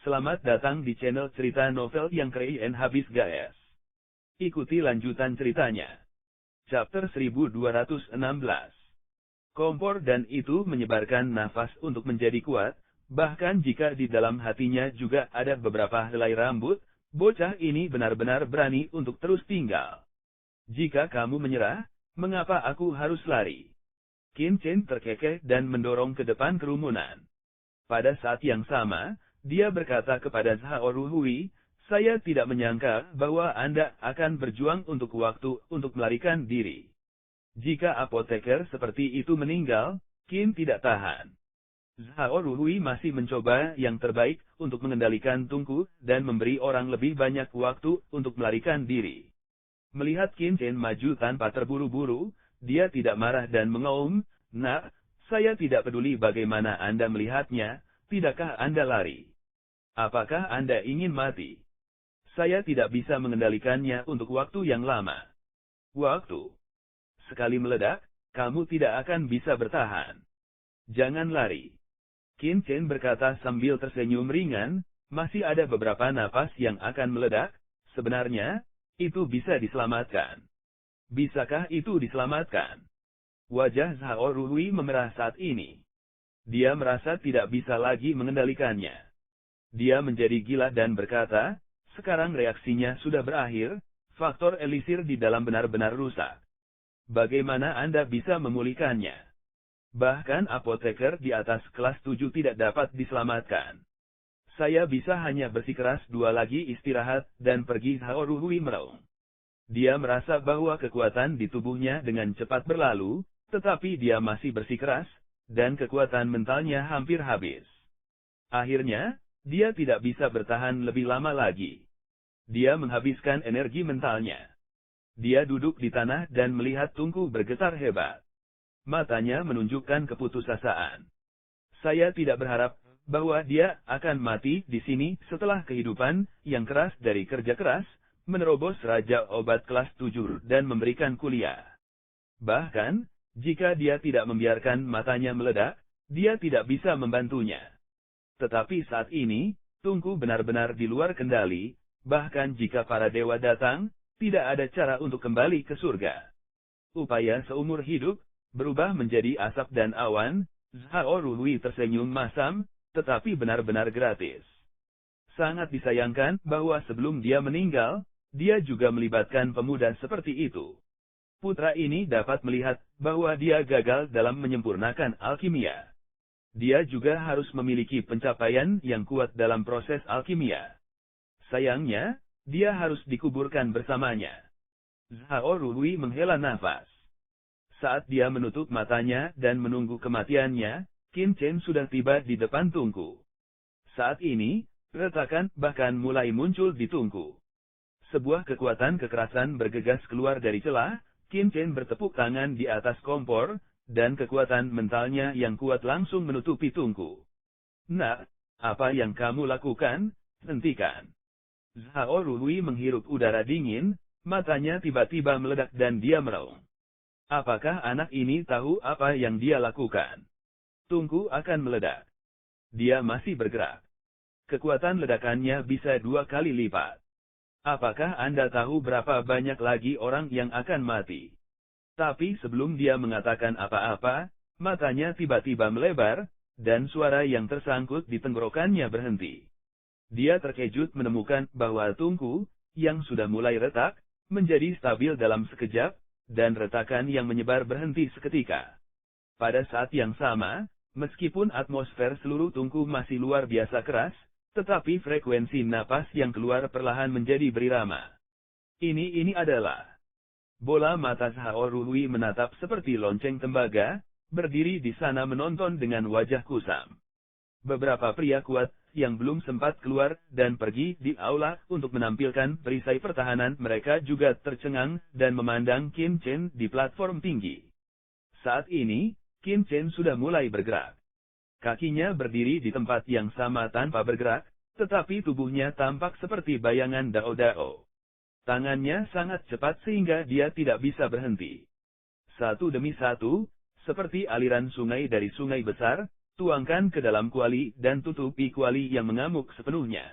Selamat datang di channel cerita novel yang keren habis guys. Ikuti lanjutan ceritanya. Chapter 1216. Kompor dan itu menyebarkan nafas untuk menjadi kuat, bahkan jika di dalam hatinya juga ada beberapa helai rambut, bocah ini benar-benar berani untuk terus tinggal. Jika kamu menyerah, mengapa aku harus lari? Qin Chen terkekeh dan mendorong ke depan kerumunan. Pada saat yang sama, dia berkata kepada Zhao Ruhui, saya tidak menyangka bahwa Anda akan berjuang untuk waktu untuk melarikan diri. Jika apoteker seperti itu meninggal, Qin tidak tahan. Zhao Ruhui masih mencoba yang terbaik untuk mengendalikan Tungku dan memberi orang lebih banyak waktu untuk melarikan diri. Melihat Qin Chen maju tanpa terburu-buru, dia tidak marah dan mengaum, "Nak, saya tidak peduli bagaimana Anda melihatnya, tidakkah Anda lari? Apakah Anda ingin mati? Saya tidak bisa mengendalikannya untuk waktu yang lama. Waktu sekali meledak, kamu tidak akan bisa bertahan. Jangan lari." Qin Chen berkata sambil tersenyum ringan, masih ada beberapa napas yang akan meledak, sebenarnya, itu bisa diselamatkan. Bisakah itu diselamatkan? Wajah Zhao Ruhui memerah saat ini. Dia merasa tidak bisa lagi mengendalikannya. Dia menjadi gila dan berkata, sekarang reaksinya sudah berakhir, faktor elisir di dalam benar-benar rusak. Bagaimana Anda bisa memulihkannya? Bahkan apoteker di atas kelas 7 tidak dapat diselamatkan. Saya bisa hanya bersikeras dua lagi istirahat dan pergi. Zhao Ruhui meraung. Dia merasa bahwa kekuatan di tubuhnya dengan cepat berlalu, tetapi dia masih bersikeras, dan kekuatan mentalnya hampir habis. Akhirnya, dia tidak bisa bertahan lebih lama lagi. Dia menghabiskan energi mentalnya. Dia duduk di tanah dan melihat Tungku bergetar hebat. Matanya menunjukkan keputusasaan. Saya tidak berharap bahwa dia akan mati di sini setelah kehidupan yang keras dari kerja keras, menerobos Raja Obat kelas 7 dan memberikan kuliah. Bahkan, jika dia tidak membiarkan matanya meledak, dia tidak bisa membantunya. Tetapi saat ini, Tungku benar-benar di luar kendali, bahkan jika para dewa datang, tidak ada cara untuk kembali ke surga. Upaya seumur hidup, berubah menjadi asap dan awan. Zhao Ruhui tersenyum masam, tetapi benar-benar gratis. Sangat disayangkan bahwa sebelum dia meninggal, dia juga melibatkan pemuda seperti itu. Putra ini dapat melihat bahwa dia gagal dalam menyempurnakan alkimia. Dia juga harus memiliki pencapaian yang kuat dalam proses alkimia. Sayangnya, dia harus dikuburkan bersamanya. Zhao Ruhui menghela nafas. Saat dia menutup matanya dan menunggu kematiannya, Qin Chen sudah tiba di depan Tungku. Saat ini, retakan bahkan mulai muncul di Tungku. Sebuah kekuatan kekerasan bergegas keluar dari celah, Qin Chen bertepuk tangan di atas kompor, dan kekuatan mentalnya yang kuat langsung menutupi Tungku. Nak, apa yang kamu lakukan? Hentikan. Zhao Ruhui menghirup udara dingin, matanya tiba-tiba meledak dan dia meraung. Apakah anak ini tahu apa yang dia lakukan? Tungku akan meledak. Dia masih bergerak. Kekuatan ledakannya bisa 2 kali lipat. Apakah Anda tahu berapa banyak lagi orang yang akan mati? Tapi sebelum dia mengatakan apa-apa, matanya tiba-tiba melebar, dan suara yang tersangkut di tenggorokannya berhenti. Dia terkejut menemukan bahwa Tungku, yang sudah mulai retak, menjadi stabil dalam sekejap, dan retakan yang menyebar berhenti seketika. Pada saat yang sama, meskipun atmosfer seluruh Tungku masih luar biasa keras, tetapi frekuensi napas yang keluar perlahan menjadi berirama. Ini adalah... Bola mata Zhao Ruhui menatap seperti lonceng tembaga, berdiri di sana menonton dengan wajah kusam. Beberapa pria kuat, yang belum sempat keluar dan pergi di aula untuk menampilkan perisai pertahanan mereka juga tercengang dan memandang Qin Chen di platform tinggi. Saat ini, Qin Chen sudah mulai bergerak. Kakinya berdiri di tempat yang sama tanpa bergerak, tetapi tubuhnya tampak seperti bayangan dao-dao. Tangannya sangat cepat sehingga dia tidak bisa berhenti. Satu demi satu, seperti aliran sungai dari sungai besar, Tuangkan ke dalam kuali dan tutupi kuali yang mengamuk sepenuhnya.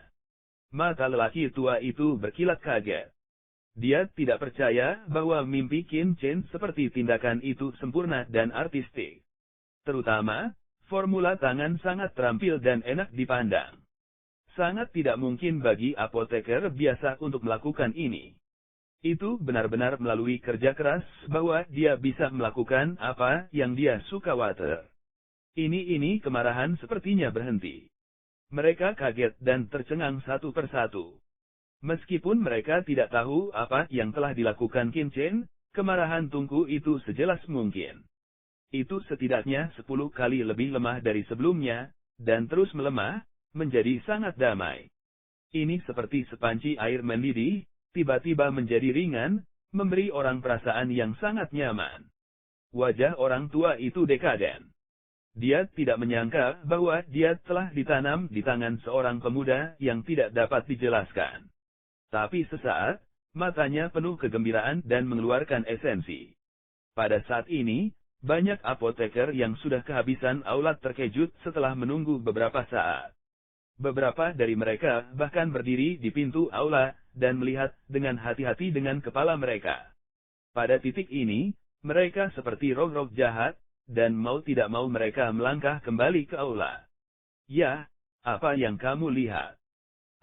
Mata lelaki tua itu berkilat kaget. Dia tidak percaya bahwa mimpi Qin Chen seperti tindakan itu sempurna dan artistik. Terutama, formula tangan sangat terampil dan enak dipandang. Sangat tidak mungkin bagi apoteker biasa untuk melakukan ini. Itu benar-benar melalui kerja keras bahwa dia bisa melakukan apa yang dia suka. Water. Ini kemarahan sepertinya berhenti. Mereka kaget dan tercengang satu persatu. Meskipun mereka tidak tahu apa yang telah dilakukan Qin Chen, kemarahan Tunku itu sejelas mungkin. Itu setidaknya 10 kali lebih lemah dari sebelumnya, dan terus melemah, menjadi sangat damai. Ini seperti sepanci air mendidih, tiba-tiba menjadi ringan, memberi orang perasaan yang sangat nyaman. Wajah orang tua itu dekaden. Dia tidak menyangka bahwa dia telah ditanam di tangan seorang pemuda yang tidak dapat dijelaskan. Tapi sesaat, matanya penuh kegembiraan dan mengeluarkan esensi. Pada saat ini, banyak apoteker yang sudah kehabisan aulat terkejut setelah menunggu beberapa saat. Beberapa dari mereka bahkan berdiri di pintu aula dan melihat dengan hati-hati dengan kepala mereka. Pada titik ini, mereka seperti roh-roh jahat, dan mau tidak mau mereka melangkah kembali ke aula. Ya, apa yang kamu lihat?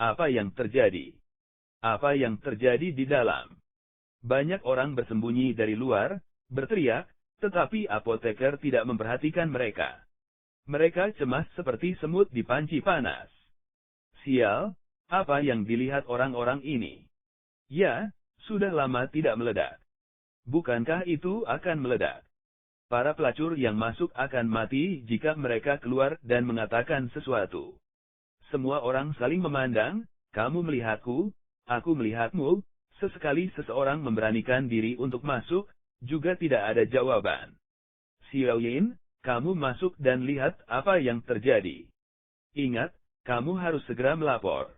Apa yang terjadi? Apa yang terjadi di dalam? Banyak orang bersembunyi dari luar, berteriak, tetapi apoteker tidak memperhatikan mereka. Mereka cemas seperti semut di panci panas. Sial, apa yang dilihat orang-orang ini? Ya, sudah lama tidak meledak. Bukankah itu akan meledak? Para pelacur yang masuk akan mati jika mereka keluar dan mengatakan sesuatu. Semua orang saling memandang, kamu melihatku, aku melihatmu. Sesekali seseorang memberanikan diri untuk masuk, juga tidak ada jawaban. Xiao Yin, kamu masuk dan lihat apa yang terjadi. Ingat, kamu harus segera melapor.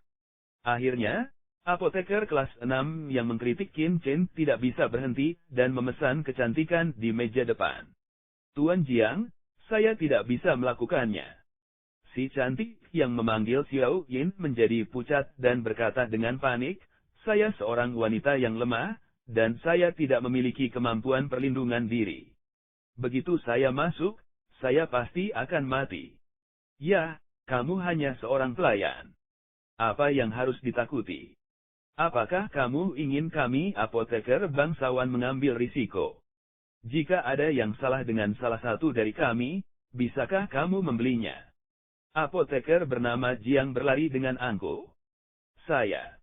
Akhirnya, apoteker kelas 6 yang mengkritik Qin Chen tidak bisa berhenti dan memesan kecantikan di meja depan. Tuan Jiang, saya tidak bisa melakukannya. Si cantik yang memanggil Xiao Yin menjadi pucat dan berkata dengan panik, saya seorang wanita yang lemah, dan saya tidak memiliki kemampuan perlindungan diri. Begitu saya masuk, saya pasti akan mati. Ya, kamu hanya seorang pelayan. Apa yang harus ditakuti? Apakah kamu ingin kami apoteker bangsawan mengambil risiko? Jika ada yang salah dengan salah satu dari kami, bisakah kamu membelinya? Apoteker bernama Jiang berlari dengan angkuh. Saya.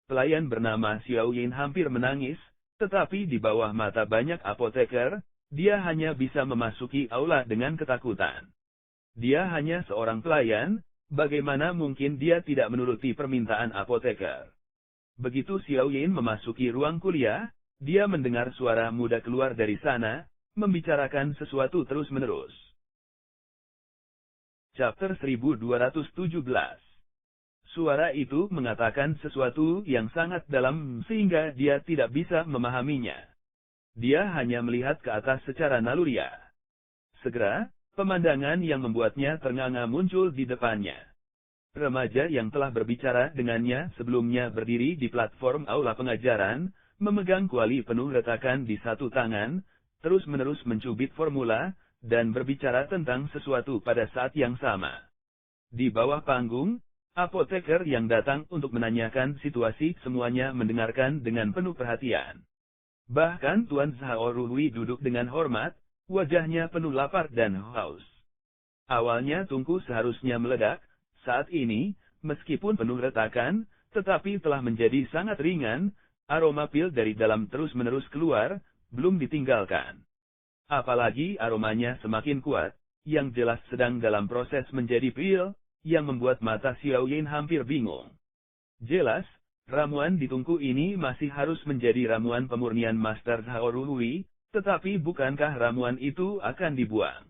Pelayan bernama Xiao Yin hampir menangis, tetapi di bawah mata banyak apoteker, dia hanya bisa memasuki aula dengan ketakutan. Dia hanya seorang pelayan, bagaimana mungkin dia tidak menuruti permintaan apoteker? Begitu Xiao Yin memasuki ruang kuliah, dia mendengar suara muda keluar dari sana, membicarakan sesuatu terus-menerus. Chapter 1217. Suara itu mengatakan sesuatu yang sangat dalam sehingga dia tidak bisa memahaminya. Dia hanya melihat ke atas secara naluriah. Segera, pemandangan yang membuatnya ternganga muncul di depannya. Remaja yang telah berbicara dengannya sebelumnya berdiri di platform aula pengajaran, memegang kuali penuh retakan di satu tangan, terus-menerus mencubit formula, dan berbicara tentang sesuatu pada saat yang sama. Di bawah panggung, apoteker yang datang untuk menanyakan situasi semuanya mendengarkan dengan penuh perhatian. Bahkan Tuan Zhao Ruhui duduk dengan hormat, wajahnya penuh lapar dan haus. Awalnya Tunku seharusnya meledak, saat ini, meskipun penuh retakan, tetapi telah menjadi sangat ringan, aroma pil dari dalam terus-menerus keluar, belum ditinggalkan. Apalagi aromanya semakin kuat, yang jelas sedang dalam proses menjadi pil, yang membuat mata Xiao Yin hampir bingung. Jelas, ramuan di tungku ini masih harus menjadi ramuan pemurnian Master Zhao Ruhui, tetapi bukankah ramuan itu akan dibuang?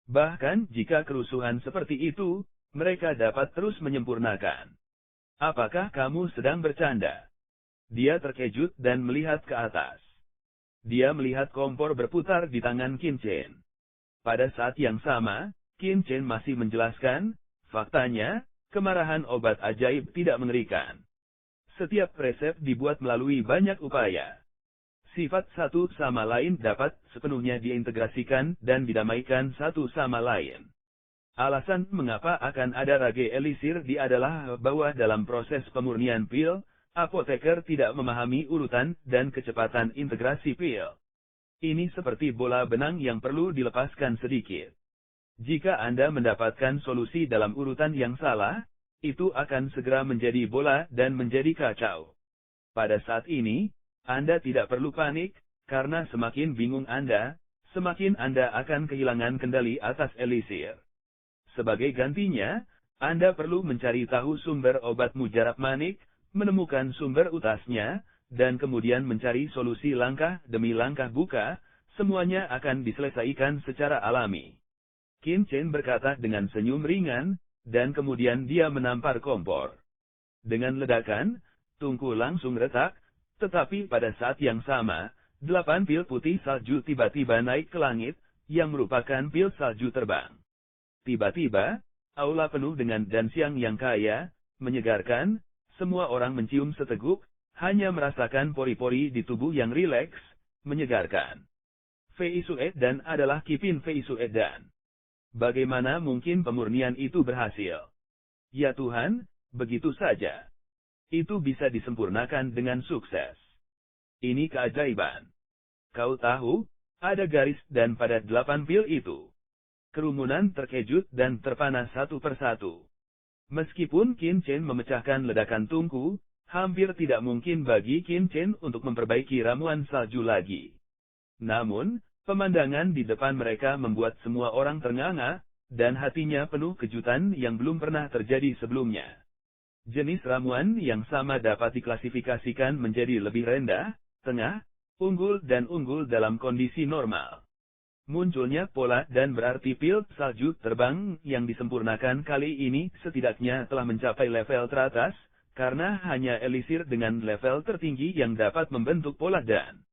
Bahkan jika kerusuhan seperti itu, mereka dapat terus menyempurnakan. Apakah kamu sedang bercanda? Dia terkejut dan melihat ke atas. Dia melihat kompor berputar di tangan Qin Chen. Pada saat yang sama, Qin Chen masih menjelaskan, faktanya, kemarahan obat ajaib tidak mengerikan. Setiap resep dibuat melalui banyak upaya. Sifat satu sama lain dapat sepenuhnya diintegrasikan dan didamaikan satu sama lain. Alasan mengapa akan ada rage elisir adalah bahwa dalam proses pemurnian pil, apoteker tidak memahami urutan dan kecepatan integrasi pil. Ini seperti bola benang yang perlu dilepaskan sedikit. Jika Anda mendapatkan solusi dalam urutan yang salah, itu akan segera menjadi bola dan menjadi kacau. Pada saat ini, Anda tidak perlu panik, karena semakin bingung Anda, semakin Anda akan kehilangan kendali atas elisir. Sebagai gantinya, Anda perlu mencari tahu sumber obat mujarab manik, menemukan sumber utasnya, dan kemudian mencari solusi langkah demi langkah buka, semuanya akan diselesaikan secara alami. Qin Chen berkata dengan senyum ringan, dan kemudian dia menampar kompor. Dengan ledakan, tungku langsung retak, tetapi pada saat yang sama, 8 pil putih salju tiba-tiba naik ke langit, yang merupakan pil salju terbang. Tiba-tiba, aula penuh dengan dansiang yang kaya, menyegarkan, semua orang mencium seteguk, hanya merasakan pori-pori di tubuh yang rileks, menyegarkan. Fei Suedan adalah Kipin Fei Suedan. Bagaimana mungkin pemurnian itu berhasil? Ya Tuhan, begitu saja. Itu bisa disempurnakan dengan sukses. Ini keajaiban. Kau tahu, ada garis dan pada 8 pil itu. Kerumunan terkejut dan terpana satu persatu. Meskipun Qin Chen memecahkan ledakan tungku, hampir tidak mungkin bagi Qin Chen untuk memperbaiki ramuan salju lagi. Namun, pemandangan di depan mereka membuat semua orang ternganga, dan hatinya penuh kejutan yang belum pernah terjadi sebelumnya. Jenis ramuan yang sama dapat diklasifikasikan menjadi lebih rendah, tengah, unggul dan unggul dalam kondisi normal. Munculnya pola dan berarti pil salju terbang yang disempurnakan kali ini setidaknya telah mencapai level teratas, karena hanya elisir dengan level tertinggi yang dapat membentuk pola dan.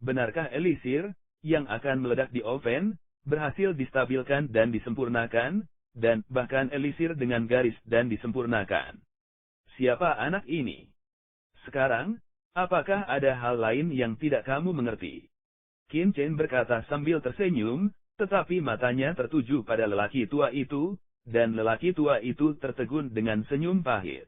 Benarkah elisir, yang akan meledak di oven, berhasil distabilkan dan disempurnakan, dan bahkan elisir dengan garis dan disempurnakan? Siapa anak ini? Sekarang, apakah ada hal lain yang tidak kamu mengerti? Qin Chen berkata sambil tersenyum, tetapi matanya tertuju pada lelaki tua itu, dan lelaki tua itu tertegun dengan senyum pahit.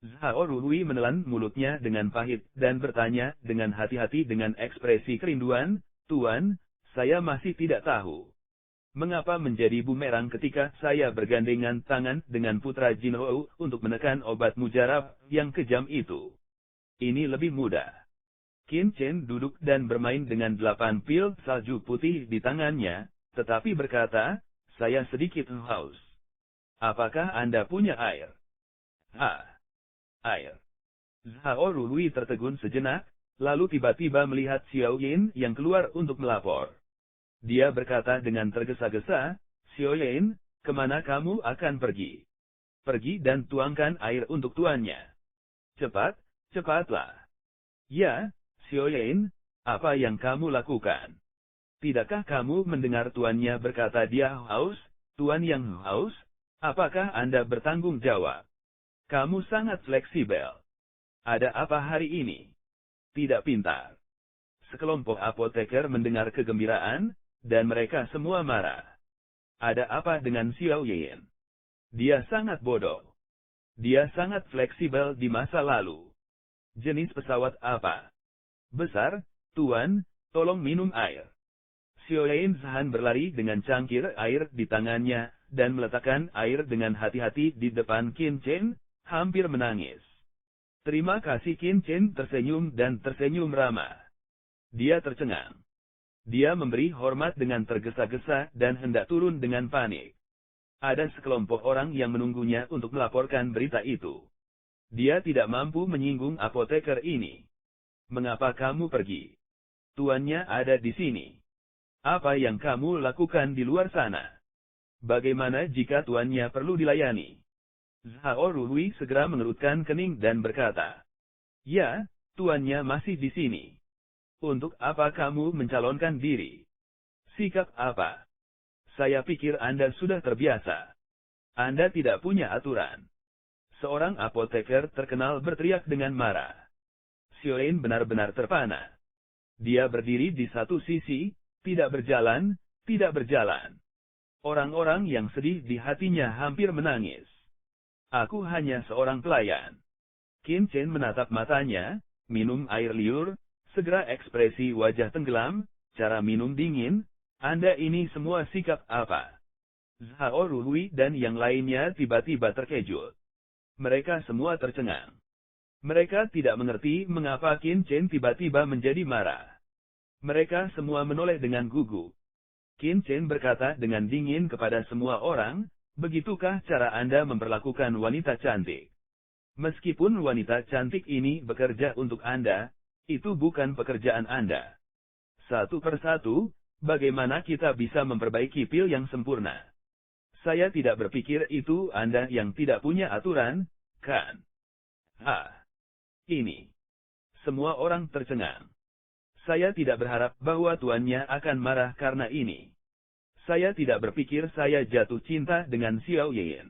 Zhao Ruhui menelan mulutnya dengan pahit dan bertanya dengan hati-hati dengan ekspresi kerinduan, Tuan, saya masih tidak tahu. Mengapa menjadi bumerang ketika saya bergandengan tangan dengan putra Jinhou untuk menekan obat mujarab yang kejam itu? Ini lebih mudah. Qin Chen duduk dan bermain dengan 8 pil salju putih di tangannya, tetapi berkata, saya sedikit haus. Apakah Anda punya air? Air. Zhao Rului tertegun sejenak, lalu tiba-tiba melihat Xiao Yin yang keluar untuk melapor. Dia berkata dengan tergesa-gesa, Xiao Yin, kemana kamu akan pergi? Pergi dan tuangkan air untuk tuannya. Cepat, cepatlah. Ya, Xiao Yin, apa yang kamu lakukan? Tidakkah kamu mendengar tuannya berkata dia haus, tuan yang haus? Apakah Anda bertanggung jawab? Kamu sangat fleksibel. Ada apa hari ini? Tidak pintar. Sekelompok apoteker mendengar kegembiraan, dan mereka semua marah. Ada apa dengan Xiao Yin? Dia sangat bodoh. Dia sangat fleksibel di masa lalu. Jenis pesawat apa? Besar, Tuan, tolong minum air. Xiao Yin Zhan berlari dengan cangkir air di tangannya, dan meletakkan air dengan hati-hati di depan Qin Chen, hampir menangis. Terima kasih. Qin Chen tersenyum dan tersenyum ramah. Dia tercengang. Dia memberi hormat dengan tergesa-gesa dan hendak turun dengan panik. Ada sekelompok orang yang menunggunya untuk melaporkan berita itu. Dia tidak mampu menyinggung apoteker ini. Mengapa kamu pergi? Tuannya ada di sini. Apa yang kamu lakukan di luar sana? Bagaimana jika tuannya perlu dilayani? Zhao Rului segera mengerutkan kening dan berkata, ya, tuannya masih di sini. Untuk apa kamu mencalonkan diri? Sikap apa? Saya pikir Anda sudah terbiasa. Anda tidak punya aturan. Seorang apoteker terkenal berteriak dengan marah. Xiaoyin benar-benar terpana. Dia berdiri di satu sisi, tidak berjalan, tidak berjalan. Orang-orang yang sedih di hatinya hampir menangis. Aku hanya seorang pelayan. Qin Chen menatap matanya, minum air liur, segera ekspresi wajah tenggelam, cara minum dingin. Anda ini semua sikap apa? Zhao Ruhui dan yang lainnya tiba-tiba terkejut. Mereka semua tercengang. Mereka tidak mengerti mengapa Qin Chen tiba-tiba menjadi marah. Mereka semua menoleh dengan gugup. Qin Chen berkata dengan dingin kepada semua orang, begitukah cara Anda memperlakukan wanita cantik? Meskipun wanita cantik ini bekerja untuk Anda, itu bukan pekerjaan Anda. Satu persatu, bagaimana kita bisa memperbaiki pil yang sempurna? Saya tidak berpikir itu Anda yang tidak punya aturan, kan? Ini. Semua orang tercengang. Saya tidak berharap bahwa tuannya akan marah karena ini. Saya tidak berpikir saya jatuh cinta dengan Xiaoyin.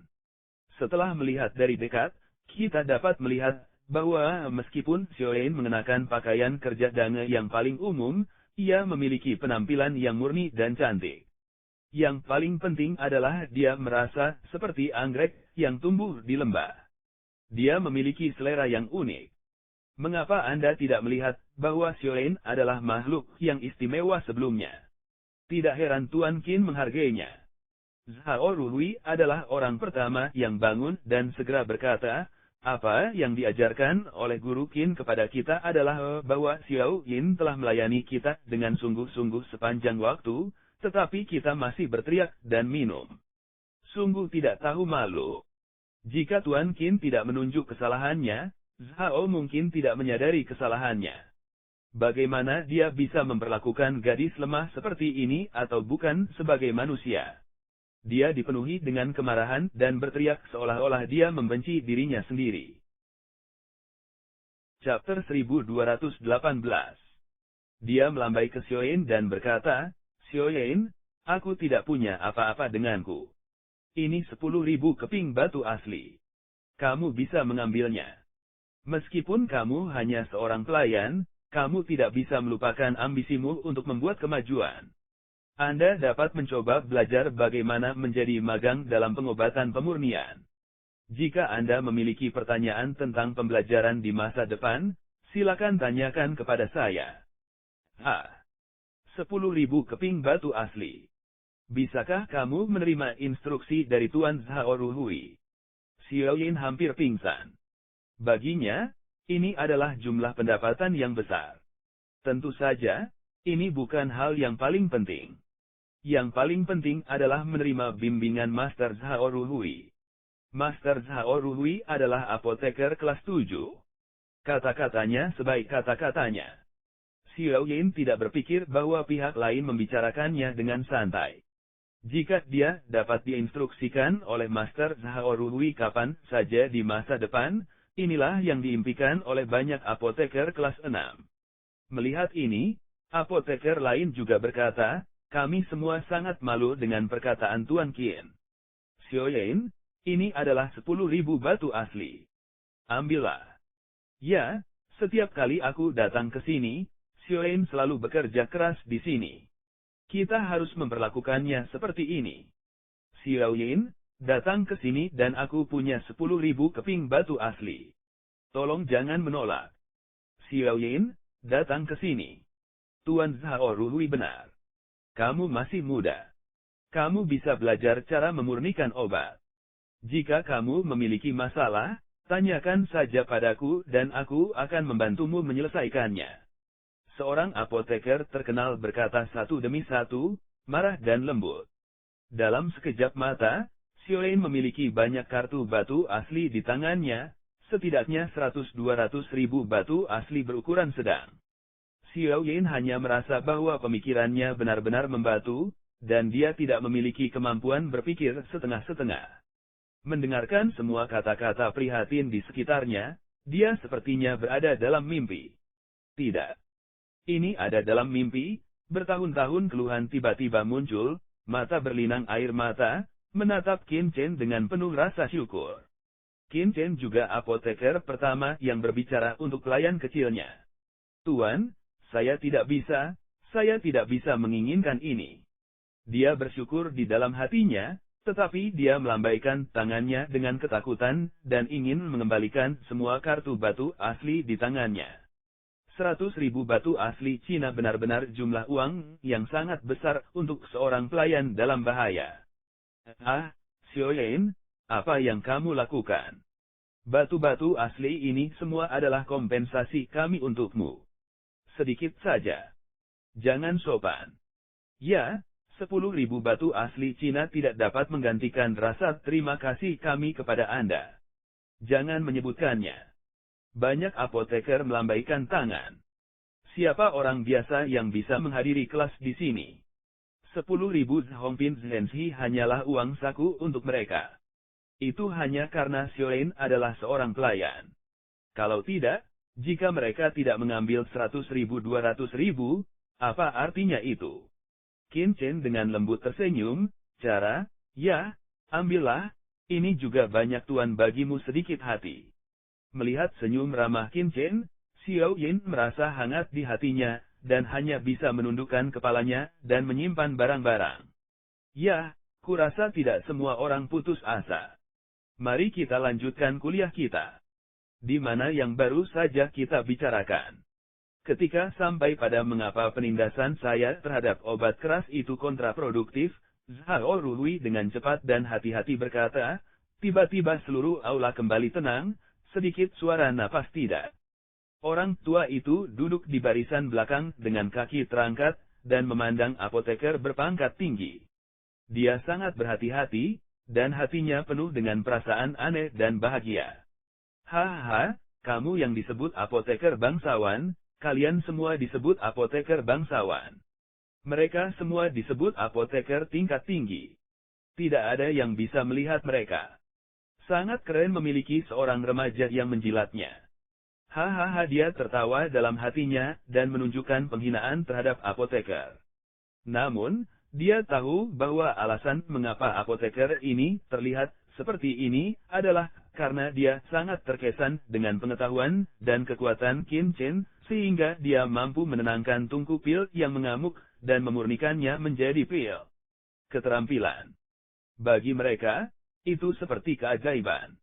Setelah melihat dari dekat, kita dapat melihat bahwa meskipun Xiaoyin mengenakan pakaian kerja dange yang paling umum, ia memiliki penampilan yang murni dan cantik. Yang paling penting adalah dia merasa seperti anggrek yang tumbuh di lembah. Dia memiliki selera yang unik. Mengapa Anda tidak melihat bahwa Xiaoyin adalah makhluk yang istimewa sebelumnya? Tidak heran Tuan Qin menghargainya. Zhao Ruhui adalah orang pertama yang bangun dan segera berkata, apa yang diajarkan oleh Guru Qin kepada kita adalah bahwa Xiaoyin telah melayani kita dengan sungguh-sungguh sepanjang waktu, tetapi kita masih berteriak dan minum. Sungguh tidak tahu malu. Jika Tuan Qin tidak menunjuk kesalahannya, Zhao mungkin tidak menyadari kesalahannya. Bagaimana dia bisa memperlakukan gadis lemah seperti ini atau bukan sebagai manusia? Dia dipenuhi dengan kemarahan dan berteriak seolah-olah dia membenci dirinya sendiri. Chapter 1218. Dia melambai ke Xiaoyin dan berkata, Xiaoyin, aku tidak punya apa-apa denganku. Ini 10.000 keping batu asli. Kamu bisa mengambilnya. Meskipun kamu hanya seorang pelayan, kamu tidak bisa melupakan ambisimu untuk membuat kemajuan. Anda dapat mencoba belajar bagaimana menjadi magang dalam pengobatan pemurnian. Jika Anda memiliki pertanyaan tentang pembelajaran di masa depan, silakan tanyakan kepada saya. 10.000 keping batu asli. Bisakah kamu menerima instruksi dari Tuan Zhao Ruhui? Xiaoyin hampir pingsan. Baginya, ini adalah jumlah pendapatan yang besar. Tentu saja, ini bukan hal yang paling penting. Yang paling penting adalah menerima bimbingan Master Zhao Ruhui. Master Zhao Ruhui adalah apoteker kelas 7. Kata-katanya sebaik kata-katanya. Xiaoyin tidak berpikir bahwa pihak lain membicarakannya dengan santai. Jika dia dapat diinstruksikan oleh Master Zhao Ruhui kapan saja di masa depan, inilah yang diimpikan oleh banyak apoteker kelas 6. Melihat ini, apoteker lain juga berkata, kami semua sangat malu dengan perkataan Tuan Qin. Xiaoyin, ini adalah 10.000 batu asli. Ambillah. Ya, setiap kali aku datang ke sini, Xiaoyin selalu bekerja keras di sini. Kita harus memperlakukannya seperti ini. Xiaoyin, datang ke sini dan aku punya 10.000 keping batu asli. Tolong jangan menolak. Xiaoyin, datang ke sini. Tuan Zhao Ruhui benar. Kamu masih muda. Kamu bisa belajar cara memurnikan obat. Jika kamu memiliki masalah, tanyakan saja padaku dan aku akan membantumu menyelesaikannya. Seorang apoteker terkenal berkata satu demi satu, marah dan lembut. Dalam sekejap mata, Xiaoyin memiliki banyak kartu batu asli di tangannya, setidaknya 100-200 ribu batu asli berukuran sedang. Xiaoyin hanya merasa bahwa pemikirannya benar-benar membatu, dan dia tidak memiliki kemampuan berpikir setengah-setengah. Mendengarkan semua kata-kata prihatin di sekitarnya, dia sepertinya berada dalam mimpi. Tidak. Ini ada dalam mimpi, bertahun-tahun keluhan tiba-tiba muncul, Mata berlinang air mata, menatap Qin Chen dengan penuh rasa syukur. Qin Chen juga apoteker pertama yang berbicara untuk pelayan kecilnya. Tuan, saya tidak bisa menginginkan ini. Dia bersyukur di dalam hatinya, tetapi dia melambaikan tangannya dengan ketakutan, dan ingin mengembalikan semua kartu batu asli di tangannya. 100.000 batu asli Cina benar-benar jumlah uang yang sangat besar untuk seorang pelayan dalam bahaya. Ah, Xiaoyan, apa yang kamu lakukan? Batu-batu asli ini semua adalah kompensasi kami untukmu. Sedikit saja. Jangan sopan. Ya, 10.000 batu asli Cina tidak dapat menggantikan rasa terima kasih kami kepada Anda. Jangan menyebutkannya. Banyak apoteker melambaikan tangan. Siapa orang biasa yang bisa menghadiri kelas di sini? 10.000 Hongpin Zhenzi hanyalah uang saku untuk mereka. Itu hanya karena Xiaoyan adalah seorang pelayan. Kalau tidak, jika mereka tidak mengambil 100.000 200.000, apa artinya itu? Qin Chen dengan lembut tersenyum, ya, ambillah, ini juga banyak tuan bagimu sedikit hati. Melihat senyum ramah Qin Chen, Xiaoyan merasa hangat di hatinya, dan hanya bisa menundukkan kepalanya, dan menyimpan barang-barang. Ya, kurasa tidak semua orang putus asa. Mari kita lanjutkan kuliah kita. Di mana yang baru saja kita bicarakan. Ketika sampai pada mengapa penindasan saya terhadap obat keras itu kontraproduktif, Zhao Rului dengan cepat dan hati-hati berkata, tiba-tiba seluruh aula kembali tenang, sedikit suara napas tidak. Orang tua itu duduk di barisan belakang dengan kaki terangkat, dan memandang apoteker berpangkat tinggi. Dia sangat berhati-hati, dan hatinya penuh dengan perasaan aneh dan bahagia. Hahaha, kamu yang disebut apoteker bangsawan, kalian semua disebut apoteker bangsawan. Mereka semua disebut apoteker tingkat tinggi. Tidak ada yang bisa melihat mereka. Sangat keren memiliki seorang remaja yang menjilatnya. Hahaha, dia tertawa dalam hatinya, dan menunjukkan penghinaan terhadap apoteker. Namun, dia tahu bahwa alasan mengapa apoteker ini terlihat seperti ini adalah karena dia sangat terkesan dengan pengetahuan dan kekuatan Qin Chen, sehingga dia mampu menenangkan tungku pil yang mengamuk dan memurnikannya menjadi pil keterampilan. Bagi mereka, itu seperti keajaiban.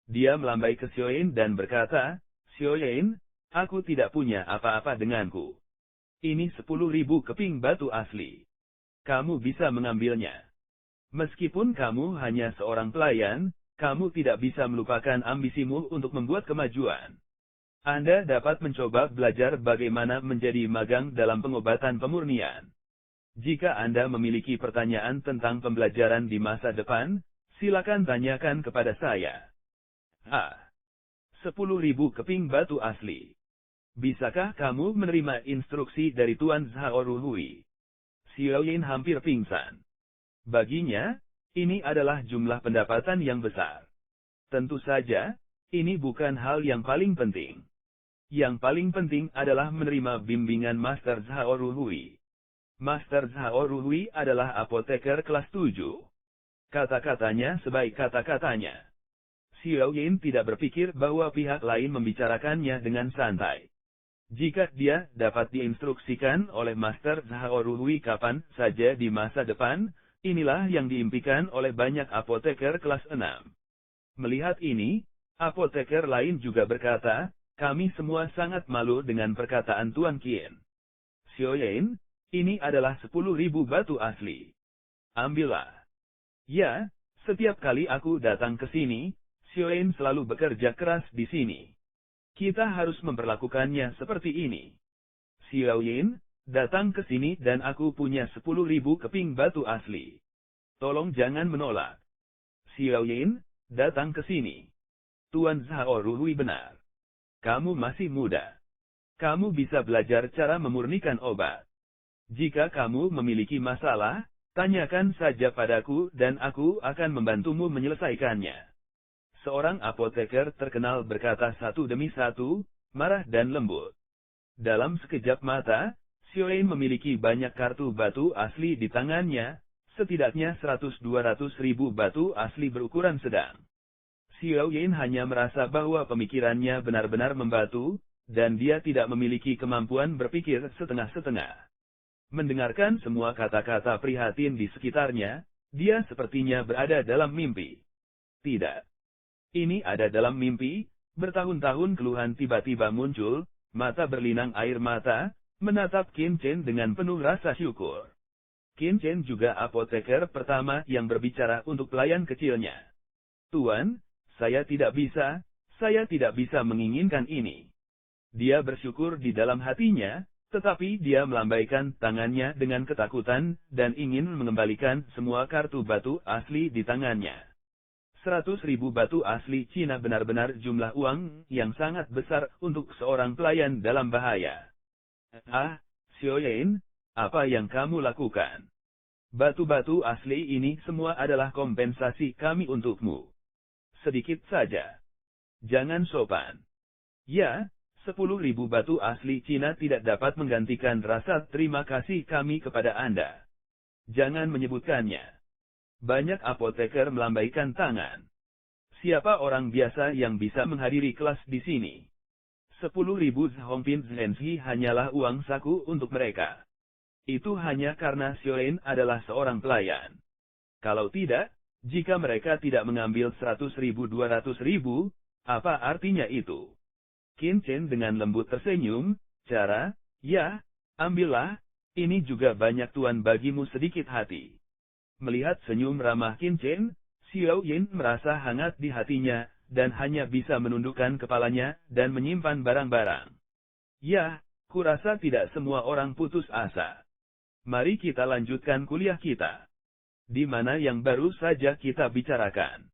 Dia melambai ke Xiaoyan dan berkata, Xiaoyan, aku tidak punya apa-apa denganku. Ini 10.000 keping batu asli. Kamu bisa mengambilnya. Meskipun kamu hanya seorang pelayan, kamu tidak bisa melupakan ambisimu untuk membuat kemajuan. Anda dapat mencoba belajar bagaimana menjadi magang dalam pengobatan pemurnian. Jika Anda memiliki pertanyaan tentang pembelajaran di masa depan, silakan tanyakan kepada saya. 10.000 keping batu asli. Bisakah kamu menerima instruksi dari Tuan Zhao Rului? Xiaoyan hampir pingsan. Baginya, ini adalah jumlah pendapatan yang besar. Tentu saja, ini bukan hal yang paling penting. Yang paling penting adalah menerima bimbingan Master Zhao Rului. Master Zhao Rului adalah apoteker kelas 7. Kata-katanya sebaik kata-katanya. Xiaoyan tidak berpikir bahwa pihak lain membicarakannya dengan santai. Jika dia dapat diinstruksikan oleh Master Zhao Rului kapan saja di masa depan, inilah yang diimpikan oleh banyak apoteker kelas 6. Melihat ini, apoteker lain juga berkata, kami semua sangat malu dengan perkataan Tuan Qin. Xiaoyan, ini adalah 10.000 batu asli. Ambillah. Ya, setiap kali aku datang ke sini, Xiaoyan selalu bekerja keras di sini. Kita harus memperlakukannya seperti ini. Xiaoyan, datang ke sini dan aku punya 10.000 keping batu asli. Tolong jangan menolak. Xiaoyan, datang ke sini. Tuan Zhao Rului benar. Kamu masih muda. Kamu bisa belajar cara memurnikan obat. Jika kamu memiliki masalah, tanyakan saja padaku dan aku akan membantumu menyelesaikannya. Seorang apoteker terkenal berkata satu demi satu, marah dan lembut. Dalam sekejap mata, Xiaoyan memiliki banyak kartu batu asli di tangannya, setidaknya 100-200 ribu batu asli berukuran sedang. Xiao Yin hanya merasa bahwa pemikirannya benar-benar membatu, dan dia tidak memiliki kemampuan berpikir setengah-setengah. Mendengarkan semua kata-kata prihatin di sekitarnya, dia sepertinya berada dalam mimpi. Tidak. Ini ada dalam mimpi, bertahun-tahun keluhan tiba-tiba muncul, mata berlinang air mata, menatap Qin Chen dengan penuh rasa syukur. Qin Chen juga apoteker pertama yang berbicara untuk pelayan kecilnya. Tuan, saya tidak bisa menginginkan ini. Dia bersyukur di dalam hatinya, tetapi dia melambaikan tangannya dengan ketakutan, dan ingin mengembalikan semua kartu batu asli di tangannya. 100 ribu batu asli Cina benar-benar jumlah uang yang sangat besar untuk seorang pelayan dalam bahaya. Ah, Xiao Yin, apa yang kamu lakukan? Batu-batu asli ini semua adalah kompensasi kami untukmu. Sedikit saja. Jangan sopan. Ya, 10.000 batu asli Cina tidak dapat menggantikan rasa terima kasih kami kepada Anda. Jangan menyebutkannya. Banyak apoteker melambaikan tangan. Siapa orang biasa yang bisa menghadiri kelas di sini? 10.000 Hongpin Zhenzi hanyalah uang saku untuk mereka. Itu hanya karena Xiao Yin adalah seorang pelayan. Kalau tidak, jika mereka tidak mengambil 100.000-200.000, apa artinya itu? Qin Chen dengan lembut tersenyum, ya, ambillah, ini juga banyak tuan bagimu sedikit hati. Melihat senyum ramah Qin Chen, Xiao Yin merasa hangat di hatinya, dan hanya bisa menundukkan kepalanya, dan menyimpan barang-barang. Ya, kurasa tidak semua orang putus asa. Mari kita lanjutkan kuliah kita. Di mana yang baru saja kita bicarakan.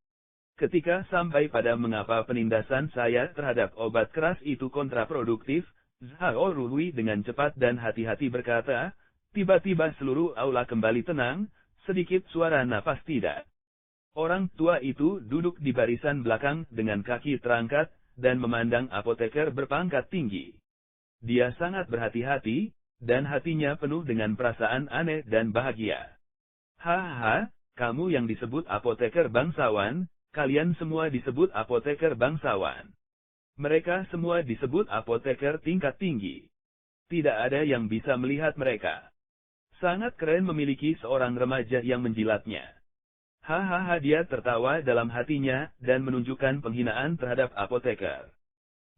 Ketika sampai pada mengapa penindasan saya terhadap obat keras itu kontraproduktif, Zhao Ruhui dengan cepat dan hati-hati berkata, tiba-tiba seluruh aula kembali tenang, sedikit suara napas tidak. Orang tua itu duduk di barisan belakang dengan kaki terangkat, dan memandang apoteker berpangkat tinggi. Dia sangat berhati-hati, dan hatinya penuh dengan perasaan aneh dan bahagia. Hahaha, kamu yang disebut apoteker bangsawan, kalian semua disebut apoteker bangsawan. Mereka semua disebut apoteker tingkat tinggi. Tidak ada yang bisa melihat mereka. Sangat keren memiliki seorang remaja yang menjilatnya. Hahaha, dia tertawa dalam hatinya, dan menunjukkan penghinaan terhadap apoteker.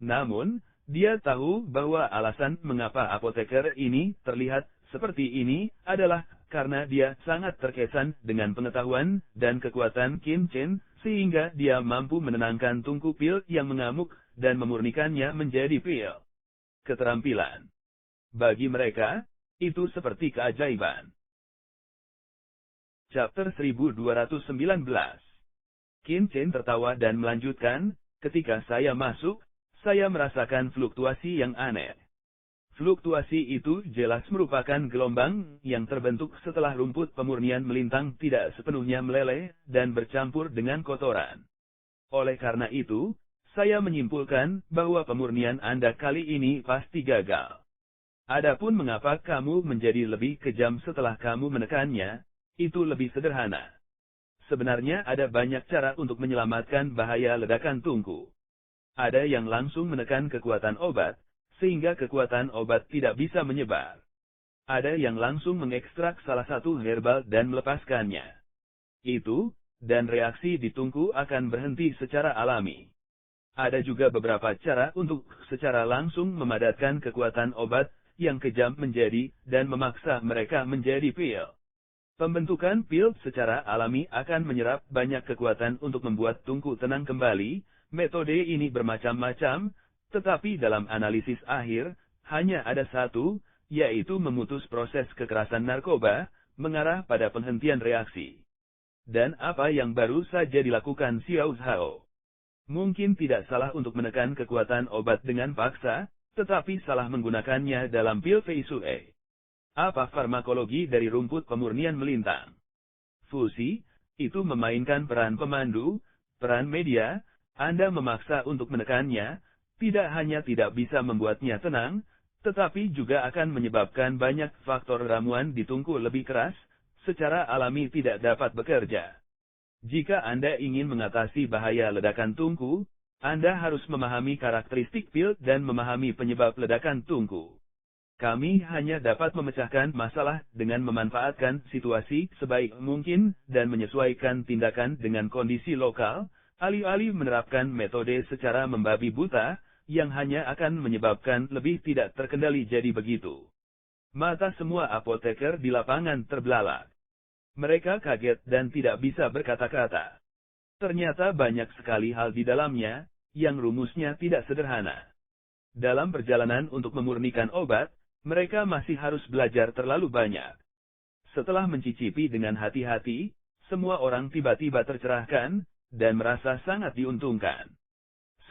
Namun, dia tahu bahwa alasan mengapa apoteker ini terlihat seperti ini adalah karena dia sangat terkesan dengan pengetahuan dan kekuatan Qin Chen, sehingga dia mampu menenangkan tungku pil yang mengamuk, dan memurnikannya menjadi pil. Keterampilan. Bagi mereka, itu seperti keajaiban. Chapter 1219. Qin Chen tertawa dan melanjutkan, ketika saya masuk, saya merasakan fluktuasi yang aneh. Fluktuasi itu jelas merupakan gelombang yang terbentuk setelah rumput pemurnian melintang tidak sepenuhnya meleleh dan bercampur dengan kotoran. Oleh karena itu, saya menyimpulkan bahwa pemurnian Anda kali ini pasti gagal. Adapun mengapa kamu menjadi lebih kejam setelah kamu menekannya, itu lebih sederhana. Sebenarnya ada banyak cara untuk menyelamatkan bahaya ledakan tungku. Ada yang langsung menekan kekuatan obat, sehingga kekuatan obat tidak bisa menyebar. Ada yang langsung mengekstrak salah satu herbal dan melepaskannya. Itu, dan reaksi di tungku akan berhenti secara alami. Ada juga beberapa cara untuk secara langsung memadatkan kekuatan obat yang kejam menjadi, dan memaksa mereka menjadi pil. Pembentukan pil secara alami akan menyerap banyak kekuatan untuk membuat tungku tenang kembali. Metode ini bermacam-macam, tetapi dalam analisis akhir, hanya ada satu, yaitu memutus proses kekerasan narkoba, mengarah pada penghentian reaksi. Dan apa yang baru saja dilakukan Xiao Zhao. Mungkin tidak salah untuk menekan kekuatan obat dengan paksa, tetapi salah menggunakannya dalam pil Fei Shui. Apa farmakologi dari rumput pemurnian melintang? Fusi, itu memainkan peran pemandu, peran media. Anda memaksa untuk menekannya, tidak hanya tidak bisa membuatnya tenang, tetapi juga akan menyebabkan banyak faktor ramuan di tungku lebih keras, secara alami tidak dapat bekerja. Jika Anda ingin mengatasi bahaya ledakan tungku, Anda harus memahami karakteristik pil dan memahami penyebab ledakan tungku. Kami hanya dapat memecahkan masalah dengan memanfaatkan situasi sebaik mungkin dan menyesuaikan tindakan dengan kondisi lokal, alih-alih menerapkan metode secara membabi buta, yang hanya akan menyebabkan lebih tidak terkendali jadi begitu. Mata semua apoteker di lapangan terbelalak. Mereka kaget dan tidak bisa berkata-kata. Ternyata banyak sekali hal di dalamnya, yang rumusnya tidak sederhana. Dalam perjalanan untuk memurnikan obat, mereka masih harus belajar terlalu banyak. Setelah mencicipi dengan hati-hati, semua orang tiba-tiba tercerahkan, dan merasa sangat diuntungkan.